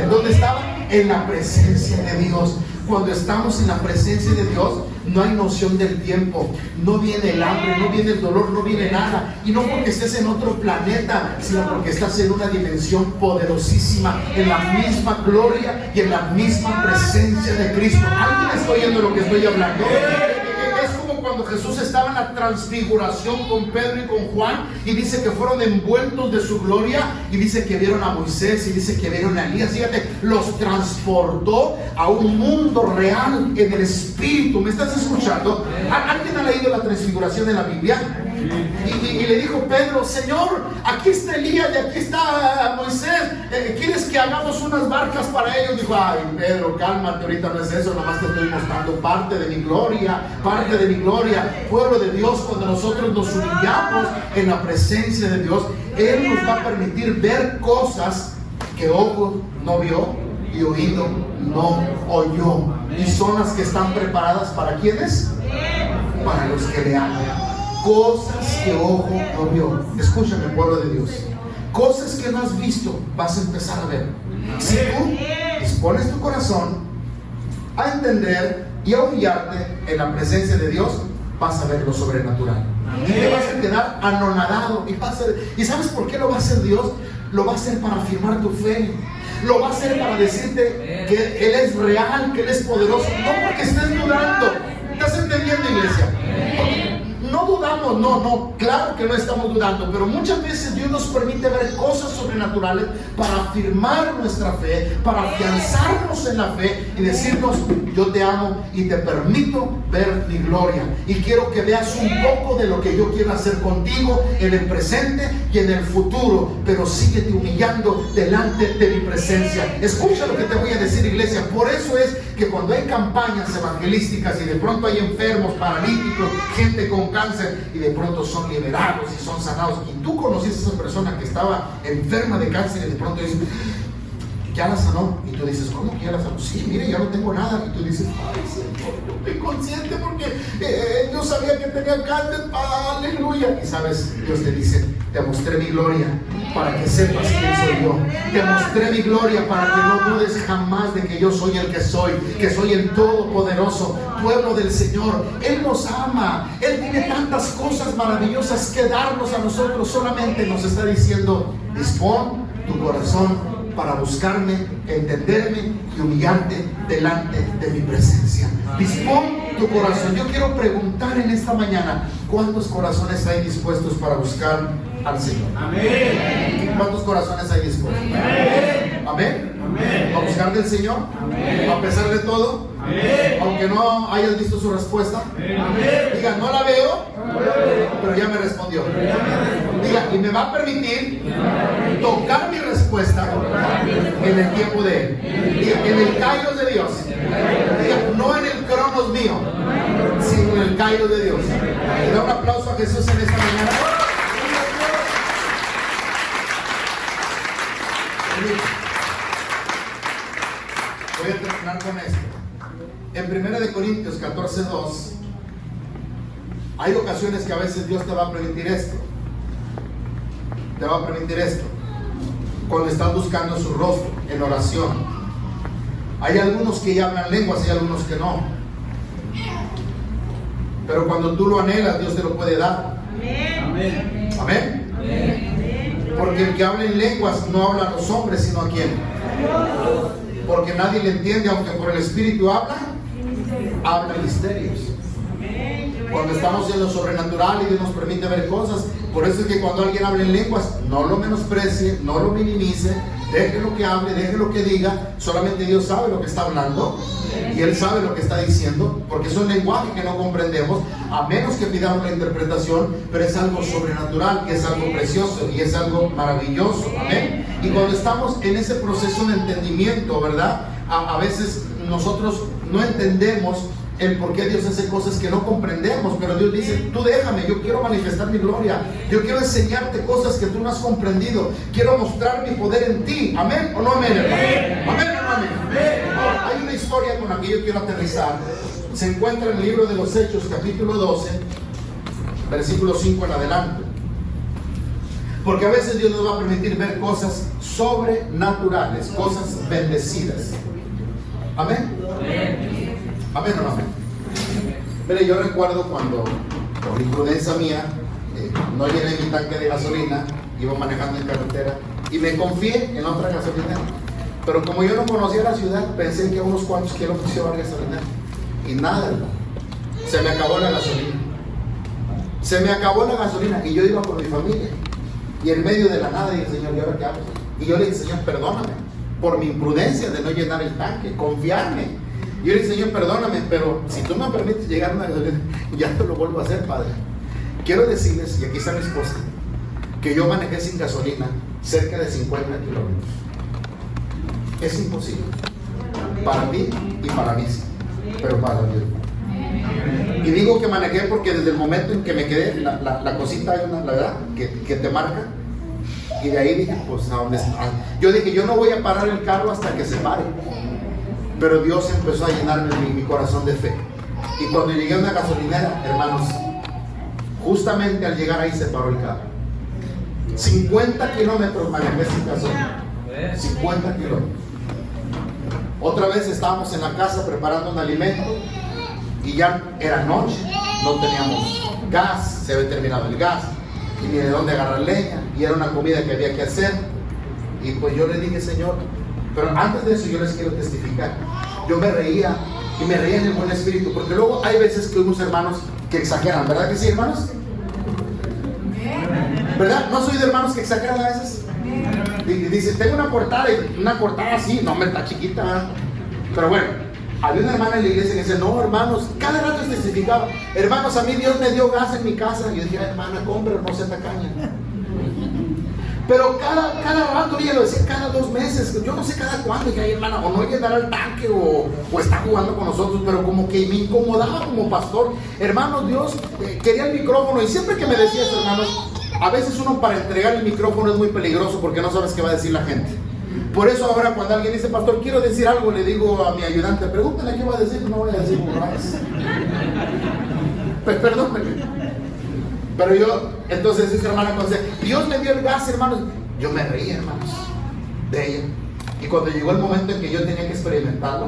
¿en dónde estaba? En la presencia de Dios. Cuando estamos en la presencia de Dios, no hay noción del tiempo. No viene el hambre, no viene el dolor, no viene nada. Y no porque estés en otro planeta, sino porque estás en una dimensión poderosísima, en la misma gloria y en la misma presencia de Cristo. ¿Alguien está oyendo lo que estoy hablando? Es como cuando Jesús estaba en la transfiguración con Pedro y con Juan, y dice que fueron envueltos de su gloria, y dice que vieron a Moisés, y dice que vieron a Elías. Fíjate, los transportó a un mundo real en el espíritu. ¿Me estás escuchando? ¿Alguien ha leído la transfiguración en la Biblia? Y le dijo Pedro: Señor, aquí está Elías y aquí está Moisés, ¿quieres que hagamos unas barcas para ellos? Dijo: ay, Pedro, cálmate, ahorita no es eso, nomás te estoy mostrando parte de mi gloria, parte de mi gloria. Pueblo de Dios, cuando nosotros nos humillamos en la presencia de Dios, Él nos va a permitir ver cosas que ojo no vio y oído no oyó, y son las que están preparadas ¿para quiénes? Para los que le aman. Cosas que ojo no vio. Escúchame, pueblo de Dios. Cosas que no has visto, vas a empezar a ver. Si tú dispones tu corazón a entender y a humillarte en la presencia de Dios, vas a ver lo sobrenatural. Y te vas a quedar anonadado. ¿Y sabes por qué lo va a hacer Dios? Lo va a hacer para afirmar tu fe. Lo va a hacer para decirte que Él es real, que Él es poderoso. No porque estés dudando. ¿Estás entendiendo, iglesia? No dudamos, no, claro que no estamos dudando, pero muchas veces Dios nos permite ver cosas sobrenaturales para afirmar nuestra fe, para afianzarnos en la fe y decirnos: yo te amo y te permito ver mi gloria, y quiero que veas un poco de lo que yo quiero hacer contigo en el presente y en el futuro, pero síguete humillando delante de mi presencia. Escucha lo que te voy a decir, iglesia. Por eso es que cuando hay campañas evangelísticas y de pronto hay enfermos, paralíticos, gente con cáncer, y de pronto son liberados y son sanados, y tú conociste a esa persona que estaba enferma de cáncer, y de pronto dices: ya la sanó. Y tú dices: ¿cómo que ya la sanó? Sí, mire, ya no tengo nada. Y tú dices: ay, Señor, yo estoy consciente porque yo sabía que tenía cáncer. Aleluya. Y sabes, Dios te dice: te mostré mi gloria para que sepas quién soy yo. Te mostré mi gloria para que no dudes jamás de que yo soy el que soy el Todopoderoso. Pueblo del Señor, Él nos ama. Él tiene tantas cosas maravillosas que darnos a nosotros. Solamente nos está diciendo: dispón tu corazón para buscarme, entenderme y humillarte delante de mi presencia. Dispón tu corazón. Yo quiero preguntar en esta mañana: ¿cuántos corazones hay dispuestos para buscar al Señor? Amén. ¿Cuántos corazones hay dispuestos? Amén. Amén. Amén. a buscar del Señor, a pesar de todo, aunque no hayas visto su respuesta. Diga, no la veo, pero ya me respondió. Diga, y me va a permitir tocar mi respuesta en el tiempo de Él. Diga, en el kairos de Dios. Diga, no en el cronos mío, sino en el kairos de Dios. Le da un aplauso a Jesús en esta mañana. Voy a terminar con esto. En 1 Corintios 14:2 hay ocasiones que a veces Dios te va a permitir esto. Te va a permitir esto cuando estás buscando su rostro en oración. Hay algunos que ya hablan lenguas y hay algunos que no. Pero cuando tú lo anhelas, Dios te lo puede dar. Amén. Amén. Porque el que habla en lenguas no habla a los hombres, sino a quién. Porque nadie le entiende, aunque por el Espíritu habla misterios. Cuando estamos en lo sobrenatural y Dios nos permite ver cosas, por eso es que cuando alguien habla en lenguas, no lo menosprecie, no lo minimice, deje lo que hable, deje lo que diga. Solamente Dios sabe lo que está hablando y Él sabe lo que está diciendo, porque es un lenguaje que no comprendemos, a menos que pidamos la interpretación, pero es algo sobrenatural, que es algo precioso y es algo maravilloso. Amén. Y cuando estamos en ese proceso de entendimiento, ¿verdad? A veces nosotros no entendemos el por qué Dios hace cosas que no comprendemos, pero Dios dice, tú déjame, yo quiero manifestar mi gloria, yo quiero enseñarte cosas que tú no has comprendido, quiero mostrar mi poder en ti. Amén o no amén, hermano. Amén o no amén. Ahora, hay una historia con la que yo quiero aterrizar. Se encuentra en el libro de los Hechos, capítulo 12, versículo 5 en adelante. Porque a veces Dios nos va a permitir ver cosas sobrenaturales, cosas bendecidas. Amén. Amén o no amén. Mire, yo recuerdo cuando, por imprudencia mía, no llené mi tanque de gasolina, iba manejando en carretera y me confié en otra gasolinera. Pero como yo no conocía la ciudad, pensé que a unos cuantos kilómetros iba a gasolinera. Y nada, hermano. Se me acabó la gasolina. Se me acabó la gasolina y yo iba con mi familia. Y en medio de la nada dije, Señor, ¿y ahora qué hago? Y yo le dije, Señor, perdóname por mi imprudencia de no llenar el tanque, confiarme. Y yo le dije, Señor, perdóname, pero si tú me permites llegar a una gasolina, ya te lo vuelvo a hacer, Padre. Quiero decirles, y aquí está mi esposa, que yo manejé sin gasolina cerca de 50 kilómetros. Es imposible. Para mí y para mí sí, pero para Dios. Y digo que manejé porque desde el momento en que me quedé, la cosita hay una, la verdad, que te marca. Y de ahí dije, pues a dónde está. Yo dije, yo no voy a parar el carro hasta que se pare. Pero Dios empezó a llenarme mi corazón de fe. Y cuando llegué a una gasolinera, hermanos, justamente al llegar ahí se paró el carro. 50 kilómetros manejé sin gasolina. 50 kilómetros. Otra vez estábamos en la casa preparando un alimento y ya era noche, no teníamos gas, se había terminado el gas y ni de dónde agarrar leña, y era una comida que había que hacer. Y pues yo le dije, Señor, pero antes de eso yo les quiero testificar. Yo me reía, y me reía en el buen espíritu, porque luego hay veces que unos hermanos que exageran, ¿verdad que sí, hermanos? ¿Verdad? ¿No soy de hermanos que exageran a veces? Y dice, tengo una cortada así, no, me está chiquita, ¿verdad? Pero bueno, había una hermana en la iglesia que dice, no, hermanos, cada rato testificaba, hermanos, a mí Dios me dio gas en mi casa. Y yo decía, hermana, compra, no sea tacaña. Pero cada rato ella lo decía, cada 2 meses, yo no sé cada cuándo. Y dije, hermana, o no llegará al tanque o está jugando con nosotros, pero como que me incomodaba como pastor. Hermanos, Dios quería el micrófono, y siempre que me decía eso, hermanos, a veces uno para entregar el micrófono es muy peligroso porque no sabes qué va a decir la gente. Por eso ahora cuando alguien dice, pastor, quiero decir algo, le digo a mi ayudante, pregúntale qué va a decir, no voy a decir burradas. Pues perdóneme. Pero yo, entonces esa hermana cuando dice, Dios me dio el gas, hermanos, yo me reía, hermanos, de ella. Y cuando llegó el momento en que yo tenía que experimentarlo,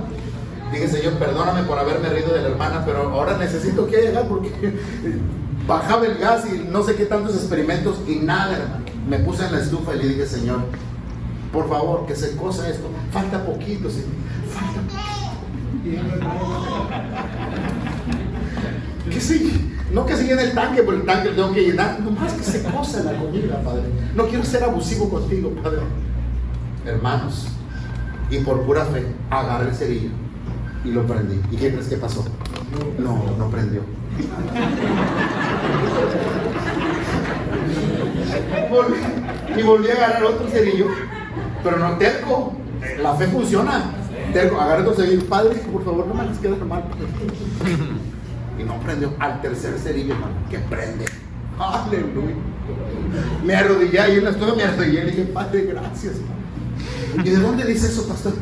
dije, Señor, perdóname por haberme reído de la hermana, pero ahora necesito que haya gas, porque bajaba el gas y no sé qué tantos experimentos y nada, hermano. Me puse en la estufa y le dije, Señor, por favor, que se cosa esto, falta poquito, Señor, falta poquito. Que sí. No que se llene el tanque, porque el tanque lo tengo que llenar. Nomás que se cosa la comida, Padre. No quiero ser abusivo contigo, Padre. Hermanos, Y por pura fe agarré el cerillo y lo prendí. ¿Y qué crees que pasó? No prendió. Volví a agarrar otro cerillo, pero no terco. La fe funciona. Terco, agarré otro cerillo. Padre, por favor, no me les quede mal. Y no prendió. Al tercer cerillo, hermano, que prende. Aleluya. Me arrodillé ahí en la estufa, me arrodillé y le dije, Padre, gracias. ¿Y de dónde dice eso, pastor?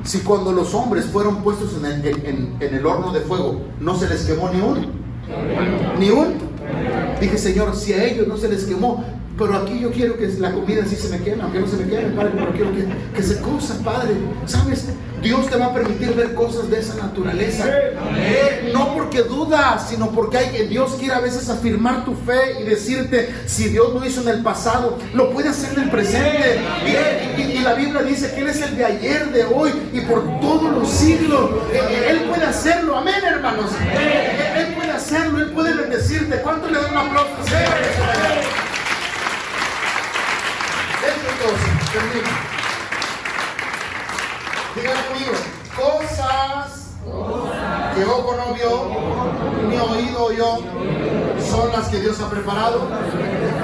Si cuando los hombres fueron puestos en el horno de fuego, no se les quemó ni uno. Ni uno. Dije, Señor, si a ellos no se les quemó, pero aquí yo quiero que la comida sí se me queme, aunque no se me queme, Padre, pero quiero que se cosa, Padre. ¿Sabes? Dios te va a permitir ver cosas de esa naturaleza. No porque dudas, sino porque Dios quiere a veces afirmar tu fe y decirte, si Dios lo hizo en el pasado, lo puede hacer en el presente. Y la Biblia dice que Él es el de ayer, de hoy y por todos los siglos. Él puede hacerlo, amén, hermanos. Él puede hacerlo, Él puede bendecirte. ¿Cuánto le dan un aplauso? Termino. Digan conmigo, cosas que ojo no vio, ni oído oyó, son las que Dios ha preparado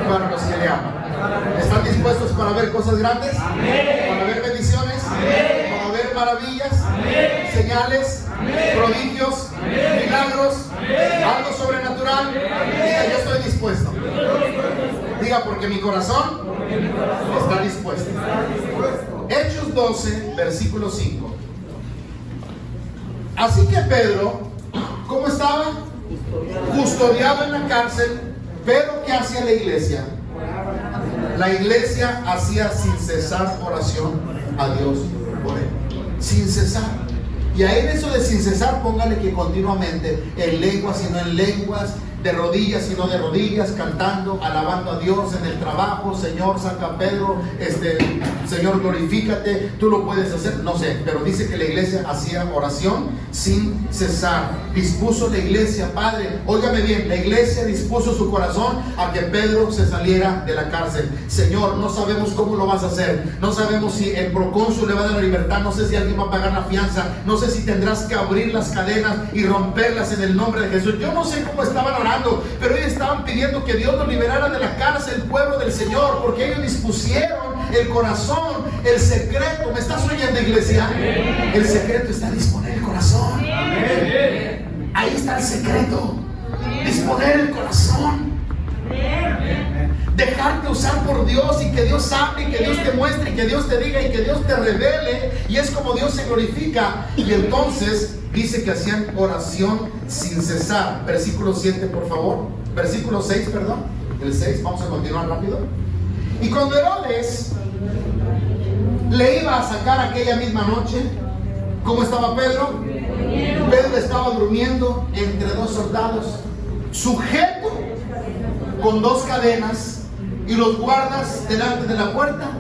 para los que le aman. ¿Están dispuestos para ver cosas grandes? Para ver bendiciones, para ver maravillas, señales, prodigios, milagros, algo sobrenatural. Diga, yo estoy dispuesto. Diga, porque mi corazón está dispuesto. Hechos 12, versículo 5. Así que Pedro, ¿cómo estaba? Custodiado en la cárcel. Pero ¿qué hacía la iglesia? La iglesia hacía sin cesar oración a Dios por él. Sin cesar. Y ahí en eso de sin cesar, póngale que continuamente, en lenguas y no en lenguas, de rodillas y no de rodillas, cantando, alabando a Dios en el trabajo. Señor, saca a Pedro, Señor, glorifícate, tú lo puedes hacer, no sé, pero dice que la iglesia hacía oración sin cesar. Dispuso la iglesia, Padre, óigame bien, la iglesia dispuso su corazón a que Pedro se saliera de la cárcel. Señor, no sabemos cómo lo vas a hacer, no sabemos si el procónsul le va a dar la libertad, no sé si alguien va a pagar la fianza, no sé si tendrás que abrir las cadenas y romperlas en el nombre de Jesús. Yo no sé cómo estaban orando, pero ellos estaban pidiendo que Dios los liberara de la cárcel, el pueblo del Señor, porque ellos dispusieron el corazón, el secreto. ¿Me estás oyendo, iglesia? El secreto está en disponer el corazón. Ahí está el secreto, disponer el corazón, dejarte usar por Dios y que Dios hable y que Dios te muestre y que Dios te diga y que Dios te revele, y es como Dios se glorifica. Y entonces dice que hacían oración sin cesar. Versículo 7, por favor. Versículo 6, perdón. El 6, vamos a continuar rápido. Y cuando Herodes le iba a sacar aquella misma noche, ¿cómo estaba Pedro? Pedro estaba durmiendo entre dos soldados, sujeto con dos cadenas, y los guardas delante de la puerta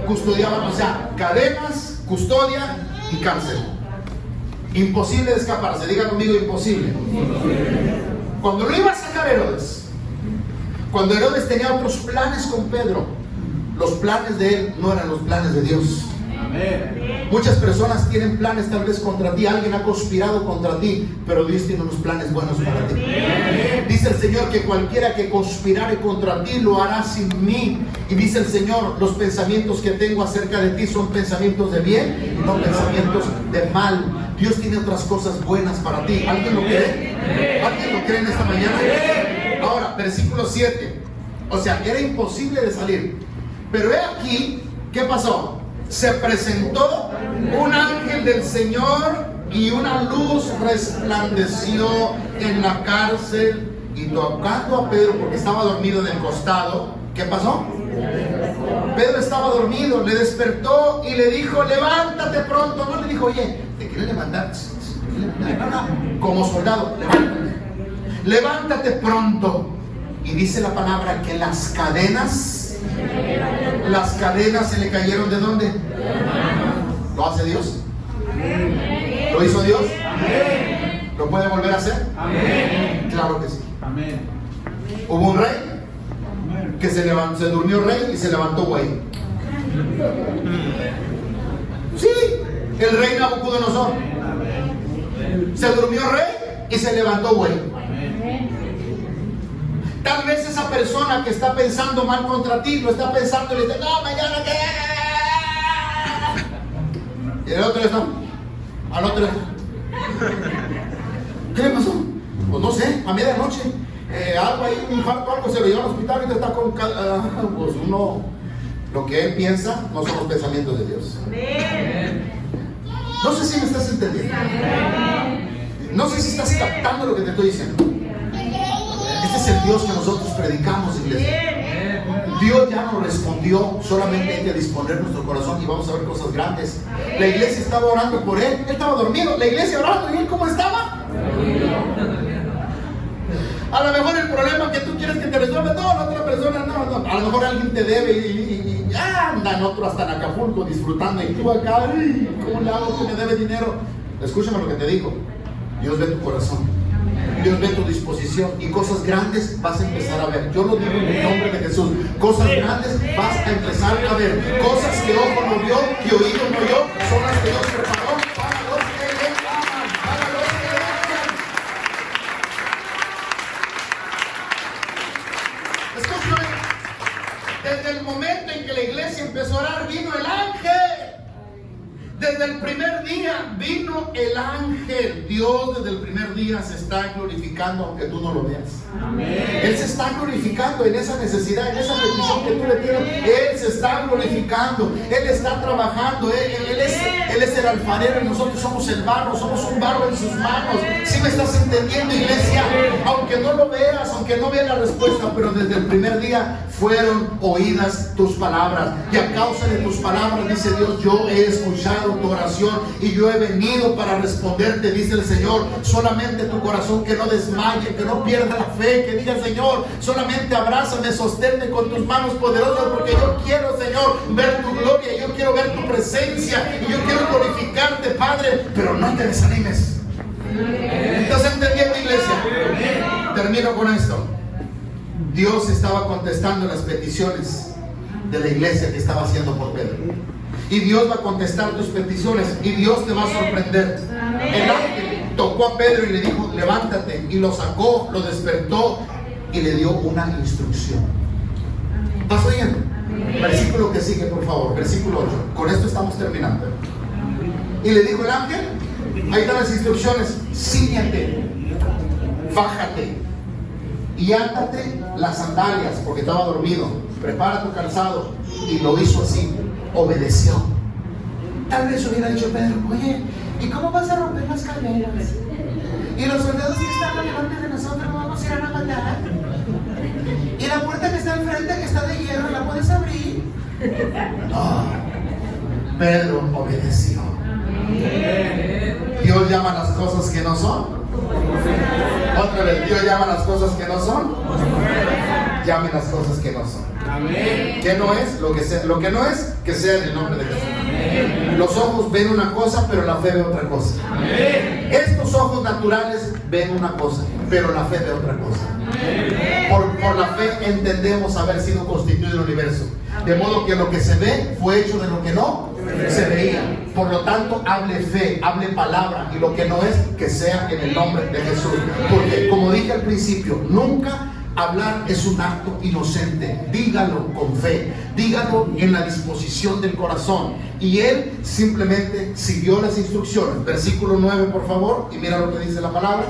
custodiaban, o sea, cadenas, custodia y cárcel. Imposible de escaparse. Diga conmigo, imposible. Cuando lo iba a sacar Herodes, cuando Herodes tenía otros planes con Pedro, los planes de él no eran los planes de Dios. Amén. Muchas personas tienen planes tal vez contra ti, alguien ha conspirado contra ti, pero Dios tiene unos planes buenos para ti. Amén. Dice el Señor que cualquiera que conspirare contra ti lo hará sin mí. Y dice el Señor, los pensamientos que tengo acerca de ti son pensamientos de bien, no pensamientos de mal. Dios tiene otras cosas buenas para ti. ¿Alguien lo cree? ¿Alguien lo cree en esta mañana? Ahora, versículo 7. O sea, era imposible de salir. Pero he aquí, ¿qué pasó? Se presentó un ángel del Señor y una luz resplandeció en la cárcel, y tocando a Pedro, porque estaba dormido en el costado, ¿qué pasó? Pedro estaba dormido, le despertó y le dijo, levántate pronto. No le dijo, oye, ¿te quieres levantar? No, como soldado, levántate pronto. Y dice la palabra que las cadenas se le cayeron. ¿De dónde? ¿Lo hace Dios? ¿Lo hizo Dios? ¿Lo puede volver a hacer? Claro que sí. Hubo un rey que se durmió rey y se levantó güey. Sí, El rey Nabucodonosor. Se durmió rey y se levantó güey. Tal vez esa persona que está pensando mal contra ti, lo está pensando y le dice, no, mañana que... Y el otro está, al otro está. ¿Qué le pasó? Pues no sé, a medianoche. Algo ahí, un infarto, algo, se lo llevó al hospital y está con... pues uno, lo que él piensa no son los pensamientos de Dios. No sé si me estás entendiendo. No sé si estás captando lo que te estoy diciendo. Este es el Dios que nosotros predicamos, iglesia. Dios ya nos respondió, solamente hay que disponer nuestro corazón y vamos a ver cosas grandes. La iglesia estaba orando por él estaba dormido. La iglesia orando, ¿y él cómo estaba? A lo mejor el problema que tú quieres que te resuelva, no, la otra persona no. A lo mejor alguien te debe y andan otro hasta en Acapulco disfrutando y tú acá, ¿cómo le hago que me debe dinero? Escúchame lo que te digo. Dios ve tu corazón, Dios ve tu disposición y cosas grandes vas a empezar a ver. Yo lo digo en el nombre de Jesús. Cosas grandes vas a empezar a ver. Cosas que ojo no vio, que oído no oyó, son las que Dios preparó para los que le aman, para los que le aman. Escúchame, desde el momento en que la iglesia empezó a orar, vino el ángel. Desde el primer día vino el ángel. Dios desde el primer día se está glorificando aunque tú no lo veas. Amén. Él se está glorificando en esa necesidad, en esa petición que tú le tienes. Él se está glorificando. Él está trabajando. Él es el alfarero y nosotros somos el barro. Somos un barro en sus manos. ¿Sí me estás entendiendo, iglesia? Aunque no lo veas, aunque no veas la respuesta, pero desde el primer día fueron oídas tus palabras. Y a causa de tus palabras, dice Dios, yo he escuchado tu oración y yo he venido para responderte, dice el Señor. Solamente tu corazón que no desmaye, que no pierda la fe, que diga, Señor, solamente abrázame, sosténme con tus manos poderosas, porque yo quiero, Señor, ver tu gloria, yo quiero ver tu presencia y yo quiero glorificarte, Padre, pero no te desanimes. ¿Estás entendiendo, iglesia? Termino con esto. Dios estaba contestando las peticiones de la iglesia que estaba haciendo por Pedro. Y Dios va a contestar tus peticiones y Dios te va a sorprender. El ángel tocó a Pedro y le dijo, levántate, y lo sacó, lo despertó y le dio una instrucción. ¿Estás oyendo? Versículo que sigue, por favor, versículo 8. Con esto estamos terminando. Y le dijo el ángel, ahí están las instrucciones: cíñete, bájate y átate las sandalias, porque estaba dormido. Prepara tu calzado. Y lo hizo así, obedeció. Tal vez hubiera dicho Pedro, oye, ¿y cómo vas a romper las cadenas? ¿Y los soldados que están delante de nosotros no vamos a ir a matar? ¿Y la puerta que está enfrente, que está de hierro, la puedes abrir? No. Pedro obedeció. Dios llama las cosas que no son. Otra vez, Dios llama las cosas que no son. Llame las cosas que no son. Amén. ¿Qué no es? Lo que no es, que sea en el nombre de Jesús. Amén. Los ojos ven una cosa, pero la fe ve otra cosa. Amén. Estos ojos naturales ven una cosa, pero la fe ve otra cosa. Por la fe entendemos haber sido constituido el universo. De modo que lo que se ve fue hecho de lo que no se veía. Por lo tanto, hable fe, hable palabra, y lo que no es, que sea en el nombre de Jesús. Porque, como dije al principio, nunca hablar es un acto inocente. Dígalo con fe, dígalo en la disposición del corazón. Y él simplemente siguió las instrucciones. Versículo 9, por favor, y mira lo que dice la palabra.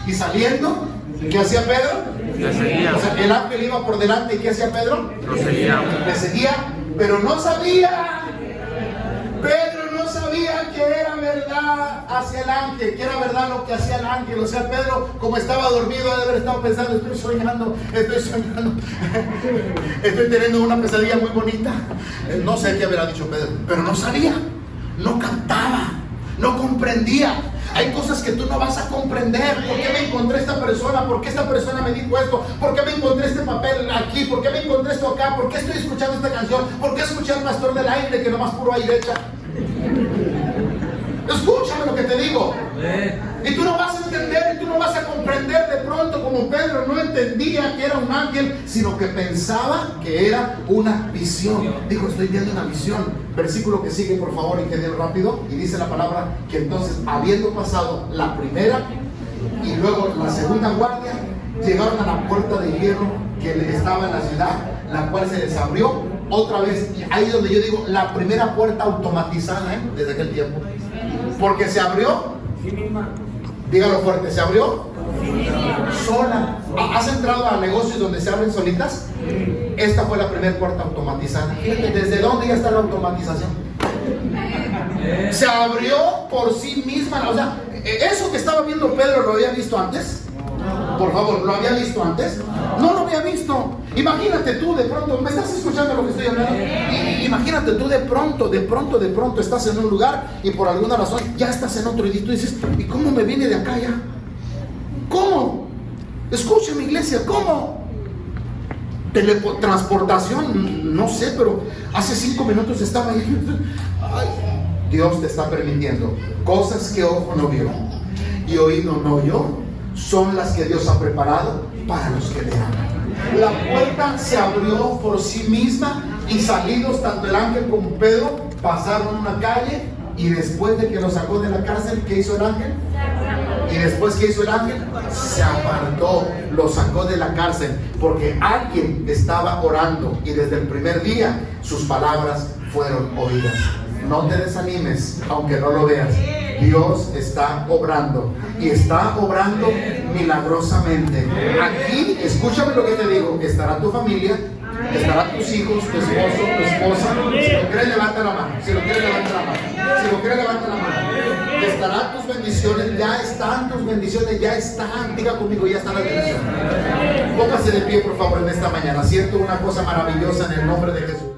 Y saliendo, ¿qué hacía Pedro? Le seguía. O sea, el ángel iba por delante, ¿y qué hacía Pedro? Lo seguía. Le seguía, pero no sabía. Pedro no sabía que era verdad hacia el ángel, que era verdad lo que hacía el ángel. O sea, Pedro, como estaba dormido, debe haber estado pensando, estoy soñando, estoy teniendo una pesadilla muy bonita. No sé qué habrá dicho Pedro, pero no sabía, no cantaba, no comprendía. Hay cosas que tú no vas a comprender. ¿Por qué me encontré esta persona? ¿Por qué esta persona me dijo esto? ¿Por qué me encontré este papel aquí? ¿Por qué me encontré esto acá? ¿Por qué estoy escuchando esta canción? ¿Por qué escuché al pastor del aire que nomás puro aire echa? Escúchame lo que te digo. Y tú no vas a entender, y tú no vas a comprender de pronto pronto, como Pedro no entendía que era un ángel, sino que pensaba que era una visión, dijo: estoy viendo una visión. Versículo que sigue, por favor, ingeniero, rápido. Y dice la palabra que entonces, habiendo pasado la primera y luego la segunda guardia, llegaron a la puerta de hierro que estaba en la ciudad, la cual se les abrió otra vez. Ahí es donde yo digo, la primera puerta automatizada, desde aquel tiempo, porque se abrió, dígalo fuerte, se abrió sola. ¿Has entrado a negocios donde se abren solitas? Esta fue la primera puerta automatizada. Fíjate, ¿desde dónde ya está la automatización? Se abrió por sí misma. O sea, eso que estaba viendo Pedro, ¿lo había visto antes? Por favor, ¿lo había visto antes? No lo había visto. Imagínate tú de pronto, ¿me estás escuchando lo que estoy hablando? Imagínate tú de pronto estás en un lugar y por alguna razón ya estás en otro y tú dices: ¿y cómo me viene de acá ya? ¿Cómo? Escúchame, iglesia, ¿cómo? Teletransportación, no sé, pero hace 5 minutos estaba ahí. Ay, Dios te está permitiendo cosas que ojo no vio y oído no oyó, son las que Dios ha preparado para los que le aman. La puerta se abrió por sí misma y salidos tanto el ángel como Pedro pasaron una calle, y después de que lo sacó de la cárcel, ¿qué hizo el ángel? Y después, ¿qué hizo el ángel? Se apartó, lo sacó de la cárcel, porque alguien estaba orando y desde el primer día sus palabras fueron oídas. No te desanimes, aunque no lo veas. Dios está obrando y está obrando milagrosamente. Aquí, escúchame lo que te digo, estará tu familia, estarán tus hijos, tu esposo, tu esposa. Si lo quieres, levanta la mano. Si lo quieres, levanta la mano. Si lo quieres, levanta la mano. Estarán tus bendiciones, ya están tus bendiciones, ya están. Diga conmigo, ya están las bendiciones. Póngase de pie, por favor, en esta mañana. Siento una cosa maravillosa en el nombre de Jesús.